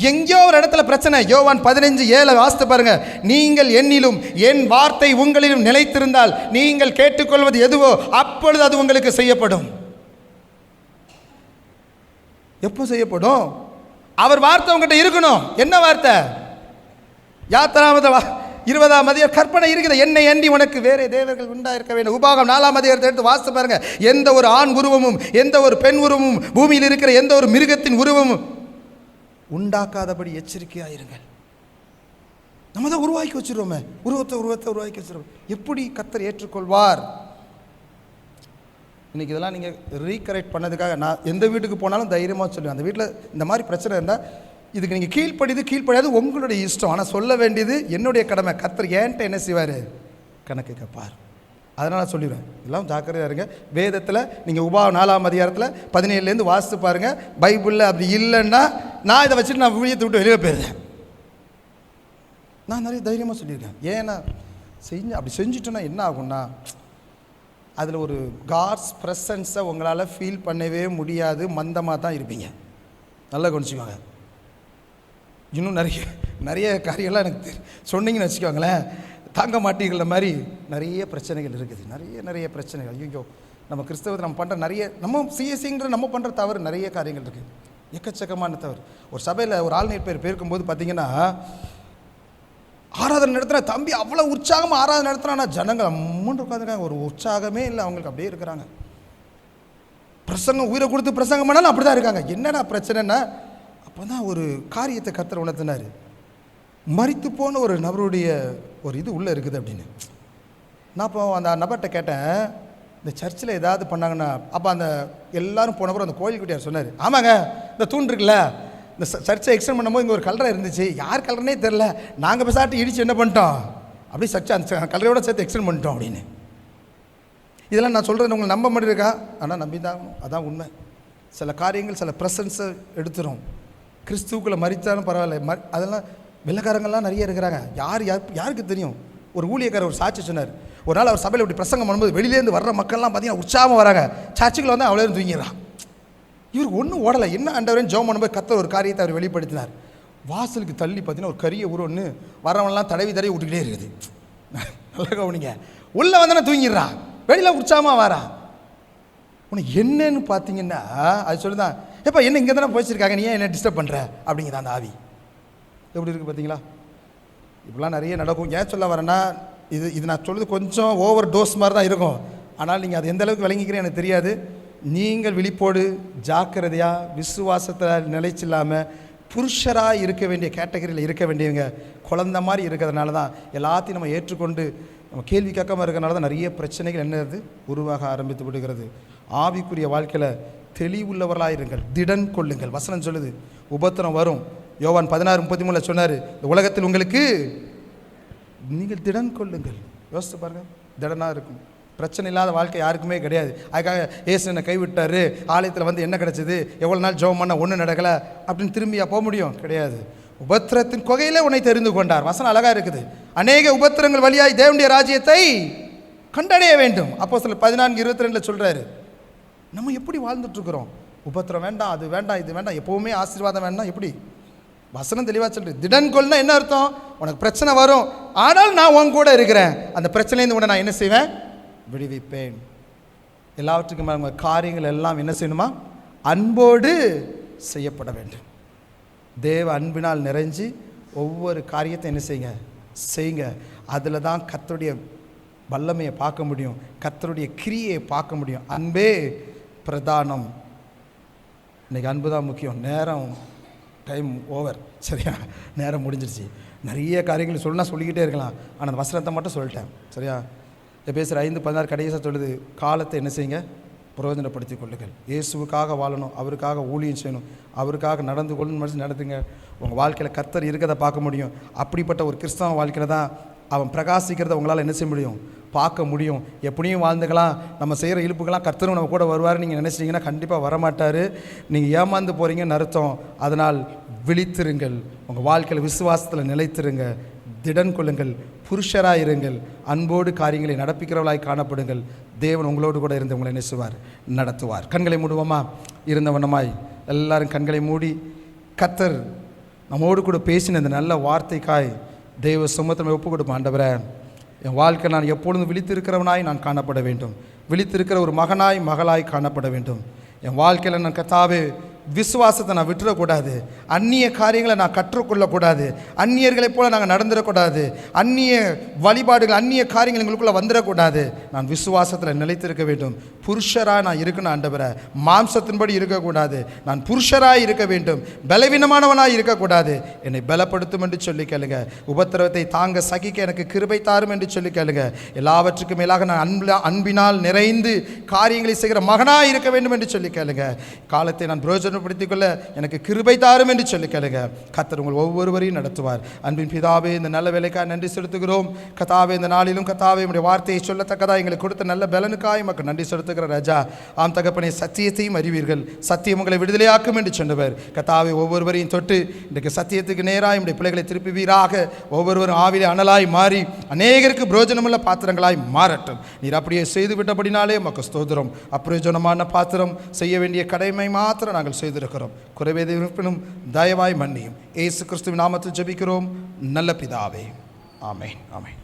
எங்கேயோ ஒரு இடத்துல பிரச்சனை. யோவான் 15:7 வாசித்து பாருங்க. நீங்கள் என்னிலும் என் வார்த்தை உங்களிலும் நிலைத்திருந்தால் நீங்கள் கேட்டுக்கொள்வது எதுவோ அப்பொழுது அது உங்களுக்கு செய்யப்படும். எப்போ செய்யப்படும்? அவர் வார்த்தை உங்ககிட்ட இருக்கணும். என்ன வார்த்தை? யாத்திராமத 20 கற்பனை இருக்குது, என்னை அன்றி உனக்கு வேறே தேவர்கள் உண்டாயிருக்க வேண்டும். உபாகம் 4 எடுத்து வாசித்து பாருங்க. எந்த ஒரு ஆண் உருவமும் எந்த ஒரு பெண் உருவமும் பூமியில் இருக்கிற எந்த ஒரு மிருகத்தின் உருவமும் உண்டாக்காதபடி எச்சரிக்கையாயிருங்கள். நம்ம தான் உருவாக்கி வச்சிருவோமே, உருவத்தை உருவாக்கி வச்சிருவோம். எப்படி கர்த்தர் ஏற்றுக்கொள்வார்? இன்றைக்கி இதெல்லாம் நீங்கள் ரீகரெக்ட் பண்ணதுக்காக நான் எந்த வீட்டுக்கு போனாலும் தைரியமாக சொல்லுவேன், அந்த வீட்டில் இந்த மாதிரி பிரச்சனை இருந்தால் இதுக்கு நீங்கள் கீழ்ப்படியாது உங்களுடைய இஷ்டம். ஆனால் சொல்ல வேண்டியது என்னுடைய கடமை. கர்த்தர் ஏன்ட்ட என்ன செய்வார்? கணக்கு கேட்பார். அதனால் சொல்லிடுவேன், இதெல்லாம் ஜாக்கிரதையாக இருங்க. வேதத்தில் நீங்கள் உபாகம் 4 17 வாசித்து பாருங்கள். பைபிளில் அப்படி இல்லைன்னா நான் இதை வச்சுட்டு நான் ஊழியத்தை விட்டு வெளியே போயிடுறேன். நான் நிறைய தைரியமாக சொல்லியிருக்கேன். ஏன்னா அப்படி செஞ்சுட்டோன்னா என்ன ஆகும்னா, அதில் ஒரு காட்ஸ் ப்ரெசன்ஸை உங்களால் ஃபீல் பண்ணவே முடியாது. மந்தமாக தான் இருப்பீங்க. நல்லா கவனிச்சுக்கோங்க. இன்னும் நிறைய காரியெல்லாம் எனக்கு சொன்னீங்கன்னு வச்சுக்கோங்களேன், தாங்க மாட்டீங்கள மாதிரி நிறைய பிரச்சனைகள் இருக்குது. நிறைய பிரச்சனைகள். ஐயோ, நம்ம கிறிஸ்தவத்தை நம்ம பண்ணுற நம்ம சிஎஸ்சிங்கிற நம்ம பண்ணுற தவறு நிறைய காரியங்கள் இருக்குது. எக்கச்சக்கமான தவறு. ஒரு சபையில் ஒரு ஆள்நீர் பேருக்கும்போது பார்த்தீங்கன்னா, ஆராதனை நடத்துகிற தம்பி அவ்வளோ உற்சாகமாக ஆராதனை நடத்துகிறான். ஆனால் ஜனங்கள் அம்மன் உட்காந்துருக்காங்க, ஒரு உற்சாகமே இல்லை அவங்களுக்கு. அப்படியே இருக்கிறாங்க. பிரசங்கம் உயிரை கொடுத்து பிரசங்கம் பண்ணாலும் அப்படி தான் இருக்காங்க. என்னடா பிரச்சனைன்னா, அப்போ தான் ஒரு காரியத்தை கர்த்தர் உணர்த்தினார். மரித்து போன ஒரு நபருடைய ஒரு இது உள்ளே இருக்குது அப்படின்னு. நான் இப்போ அந்த நபர்கிட்ட கேட்டேன், இந்த சர்ச்சில் ஏதாவது பண்ணாங்கன்னா, அப்போ அந்த எல்லோரும் போனப்பறம் அந்த கோயில்கிட்டையார் சொன்னார், ஆமாங்க இந்த தூண் இருக்குல்ல, இந்த சர்ச்சை எக்ஸ்டெண்ட் பண்ணும்போது இங்கே ஒரு கலரை இருந்துச்சு, யார் கலர்னே தெரில, நாங்கள் பேசாட்டி இடித்து என்ன பண்ணிட்டோம், அப்படியே சர்ச்சை அந்த கலரையோட சேர்த்து எக்ஸ்டெண்ட் பண்ணிட்டோம் அப்படின்னு. இதெல்லாம் நான் சொல்கிறது உங்களுக்கு நம்ப மாதிரி இருக்கா? ஆனால் நம்பி தான், அதான் உண்மை. சில காரியங்கள் சில ப்ரெசன்ஸை எடுத்துரும். கிறிஸ்துவுக்குள்ளே மறித்தாலும் பரவாயில்ல, அதெல்லாம் வெள்ளக்காரங்கள்லாம் நிறைய இருக்கிறாங்க. யாருக்கு தெரியும்? ஒரு ஊழியக்காரர் ஒரு சாட்சி சொன்னார். ஒரு நாள் அவர் சபையில் இப்படி பிரசங்கம் பண்ணும்போது வெளியிலேருந்து வர்ற மக்கள்லாம் பார்த்தீங்கன்னா உற்சாகமாக வராங்க. சர்ச்சுக்குள்ள வந்து அவ்வளோ தூங்கிடுறான். இவருக்கு ஒன்றும் ஓடலை. என்ன ஆண்டவரேன்னு ஜெபம் பண்ணும்போது கர்த்தர் ஒரு காரியத்தை அவர் வெளிப்படுத்தினார். வாசலுக்கு தள்ளி பார்த்தீங்கன்னா ஒரு கரிய ஒன்று வரவன்லாம் தடவி விட்டுக்கிட்டே இருக்குது. நல்லா கவனிங்க. உள்ளே வந்தானே தூங்கிடுறான், வெளியில் உற்சாகமாக வாரான். உனக்கு என்னன்னு பார்த்தீங்கன்னா அது சொல்லுதான், எப்போ என்ன இங்கே தானே போய்ச்சிருக்காங்க, நீ ஏன் என்ன டிஸ்டர்ப் பண்ணுற அப்படிங்கிறா அந்த ஆவி. எப்படி இருக்குது பார்த்தீங்களா? இப்படிலாம் நிறைய நடக்கும். ஏன் சொல்ல வரேன்னா, இது நான் சொல்கிறது கொஞ்சம் ஓவர் டோஸ் மாதிரி தான் இருக்கும். ஆனால் நீங்கள் அது எந்த அளவுக்கு விளங்கிக்கிறேன் எனக்கு தெரியாது. நீங்கள் விழிப்போடு ஜாக்கிரதையாக விசுவாசத்தில் நிலைச்சில்லாமல் புருஷராக இருக்க வேண்டிய கேட்டகரியில் இருக்க வேண்டியவங்க குழந்த மாதிரி இருக்கிறதுனால தான் எல்லாத்தையும் நம்ம ஏற்றுக்கொண்டு நம்ம கேள்வி கேட்காமல் இருக்கிறனால தான் நிறைய பிரச்சனைகள் என்னது உருவாக ஆரம்பித்து விடுகிறது. ஆவிக்குரிய வாழ்க்கையில் தெளிவுள்ளவர்களாக இருங்கள், திடன் கொள்ளுங்கள். வசனம் சொல்லுது உபத்திரம் வரும். யோவான் 16:33 சொன்னார், இந்த உலகத்தில் உங்களுக்கு நீங்கள் திடன் கொள்ளுங்கள். யோசித்து பாருங்கள், திடனாக இருக்கும். பிரச்சனை இல்லாத வாழ்க்கை யாருக்குமே கிடையாது. அதுக்காக ஏசு என்னை கைவிட்டார், ஆலயத்தில் வந்து என்ன கிடச்சிது, எவ்வளோ நாள் ஜெபம் பண்ண ஒன்றும் நடக்கலை அப்படின்னு திரும்பியா போக முடியும்? கிடையாது. உபத்திரத்தின் கொகையில் உன்னை தெரிந்து கொண்டார். வசனம் அழகாக இருக்குது. அநேக உபத்திரங்கள் வழியாய் தேவனுடைய ராஜ்யத்தை கண்டடைய வேண்டும். அப்போஸ்தலர் 14:22 சொல்கிறாரு. நம்ம எப்படி வாழ்ந்துட்டுருக்குறோம்? உபத்திரம் வேண்டாம், அது வேண்டாம், இது வேண்டாம், எப்போவுமே ஆசீர்வாதம் வேண்டாம். எப்படி? வசனம் தெளிவாக சொல்கிறேன். திடன் கொள்னா என்ன அர்த்தம்? உனக்கு பிரச்சனை வரும், ஆனால் நான் உன் கூட இருக்கிறேன், அந்த பிரச்சனையிலேருந்து உடனே நான் என்ன செய்வேன்? விடுவிப்பேன். எல்லாவற்றுக்கும் உங்கள் காரியங்கள் எல்லாம் என்ன செய்யணுமா? அன்போடு செய்யப்பட வேண்டும். தேவ அன்பினால் நிறைஞ்சி ஒவ்வொரு காரியத்தை என்ன செய்யுங்க. அதில் தான் கர்த்தருடைய வல்லமையை பார்க்க முடியும், கர்த்தருடைய கிரியையை பார்க்க முடியும். அன்பே பிரதானம். இன்றைக்கி அன்பு தான் முக்கியம். நேரம் டைம் ஓவர், சரியா? நேரம் முடிஞ்சிருச்சு. நிறைய காரியங்கள் சொல்லிக்கிட்டே இருக்கலாம், ஆனால் அந்த வசனத்தை மட்டும் சொல்லிட்டேன், சரியா? எபேசியர் 5:16 கடைசியாக சொல்லுது, காலத்தை என்ன செய்யுங்க? பிரயோஜனப்படுத்தி கொள்ளுங்கள். இயேசுவுக்காக வாழணும், அவருக்காக ஊழியம் செய்யணும், அவருக்காக நடந்து கொள்ளணும். மனசு நடத்துங்க. உங்கள் வாழ்க்கையில் கர்த்தர் இருக்கிறத பார்க்க முடியும். அப்படிப்பட்ட ஒரு கிறிஸ்தவ வாழ்க்கையில் தான் அவன் பிரகாசிக்கிறத உங்களால் என்ன செய்ய முடியும்? பார்க்க முடியும். எப்படியும் வாழ்ந்துக்கலாம், நம்ம செய்கிற இழுப்புக்கெல்லாம் கர்த்தரும் நம்ம கூட வருவார் நீங்கள் நினச்சிட்டிங்கன்னா கண்டிப்பாக வரமாட்டார். நீங்கள் ஏமாந்து போகிறீங்கன்னு அர்த்தம். அதனால் விழித்திருங்கள், உங்கள் வாழ்க்கையில் விசுவாசத்தில் நிலைத்திருங்க, திடன் கொள்ளுங்கள், புருஷராக இருங்கள், அன்போடு காரியங்களை நடப்பிக்கிறவர்களாய் காணப்படுங்கள். தேவன் உங்களோடு கூட இருந்து உங்களை நினைச்சுவார், நடத்துவார். கண்களை மூடுவோமா? இருந்த வண்ணமாய் எல்லாரும் கண்களை மூடி கர்த்தர் நம்மோடு கூட பேசின இந்த நல்ல வார்த்தைக்காய் தெய்வ சமூகத்தை ஒப்பு கொடுப்போம். ஆண்டவரே, என் வாழ்க்கை நான் எப்பொழுதும் விழித்திருக்கிறவனாய் நான் காணப்பட வேண்டும், விழித்திருக்கிற ஒரு மகனாய் மகளாய் காணப்பட வேண்டும். என் வாழ்க்கையில் நான் கர்த்தாவே விசுவாசத்தை நான் விட்டுறக்கூடாது, அந்நிய காரியங்களை நான் கற்றுக்கொள்ளக்கூடாது, அந்நியர்களைப் போல நாங்கள் நடந்துடக்கூடாது, அந்நிய வழிபாடுகள் அந்நிய காரியங்கள் எங்களுக்குள்ளே வந்துடக்கூடாது. நான் விசுவாசத்தில் நிலைத்திருக்க வேண்டும். புருஷராக நான் இருக்கணும் ஆண்டவரே, மாம்சத்தின்படி இருக்கக்கூடாது. நான் புருஷராக இருக்க வேண்டும், பலவீனமானவனாக இருக்கக்கூடாது. என்னை பலப்படுத்தும் என்று சொல்லி கேளுங்க. உபத்திரவத்தை தாங்க சகிக்க எனக்கு கிருபை தாரும் என்று சொல்லி கேளுங்க. எல்லாவற்றுக்கும் மேலாக நான் அன்பினால் நிறைந்து காரியங்களை செய்கிற மகனாக இருக்க வேண்டும் என்று சொல்லி கேளுங்க. காலத்தை நான் பிரயோஜனப்படுத்திக் கொள்ள எனக்கு கிருபை தாரும் என்று சொல்லி கேளுங்க. கர்த்தர் உங்கள் ஒவ்வொருவரையும் நடத்துவார். அன்பின் பிதாவே, இந்த நல்ல வேலைக்காக நன்றி செலுத்துகிறோம். கர்த்தாவே, இந்த நாளிலும் கர்த்தாவே உடைய வார்த்தையை சொல்லத்தக்கதாக எங்களுக்கு கொடுத்த நல்ல பலனுக்காய் மக்கள் நன்றி செலுத்துகிற ராஜா. ஆம் தகப்பனே, சத்தியத்தையும் அறிவீர்கள், சத்தியம் உங்களை விடுதலையாக்கும் என்று சொன்னவர். கர்த்தாவே, ஒவ்வொருவரையும் தொட்டு இன்றைக்கு சத்தியத்துக்கு நேராக உடைய பிள்ளைகளை திருப்புவீராக. ஒவ்வொருவரும் ஆவிலே அனலாய் மாறி அநேகருக்கு பிரயோஜனமுள்ள பாத்திரங்களாய் மாறட்டும். நீர் அப்படியே செய்து விட்டபடினாலே உமக்கு ஸ்தோத்திரம். அப்பிரயோஜனமான பாத்திரம் செய்ய வேண்டிய கடமை மாத்திரம் நாங்கள் செய்திருக்கிறோம். குறைவேதை இருப்பினும் தயவாய் மன்னியும். இயேசு கிறிஸ்துவின் நாமத்தில் ஜெபிக்கிறோம் நல்ல பிதாவே. ஆமென், ஆமென்.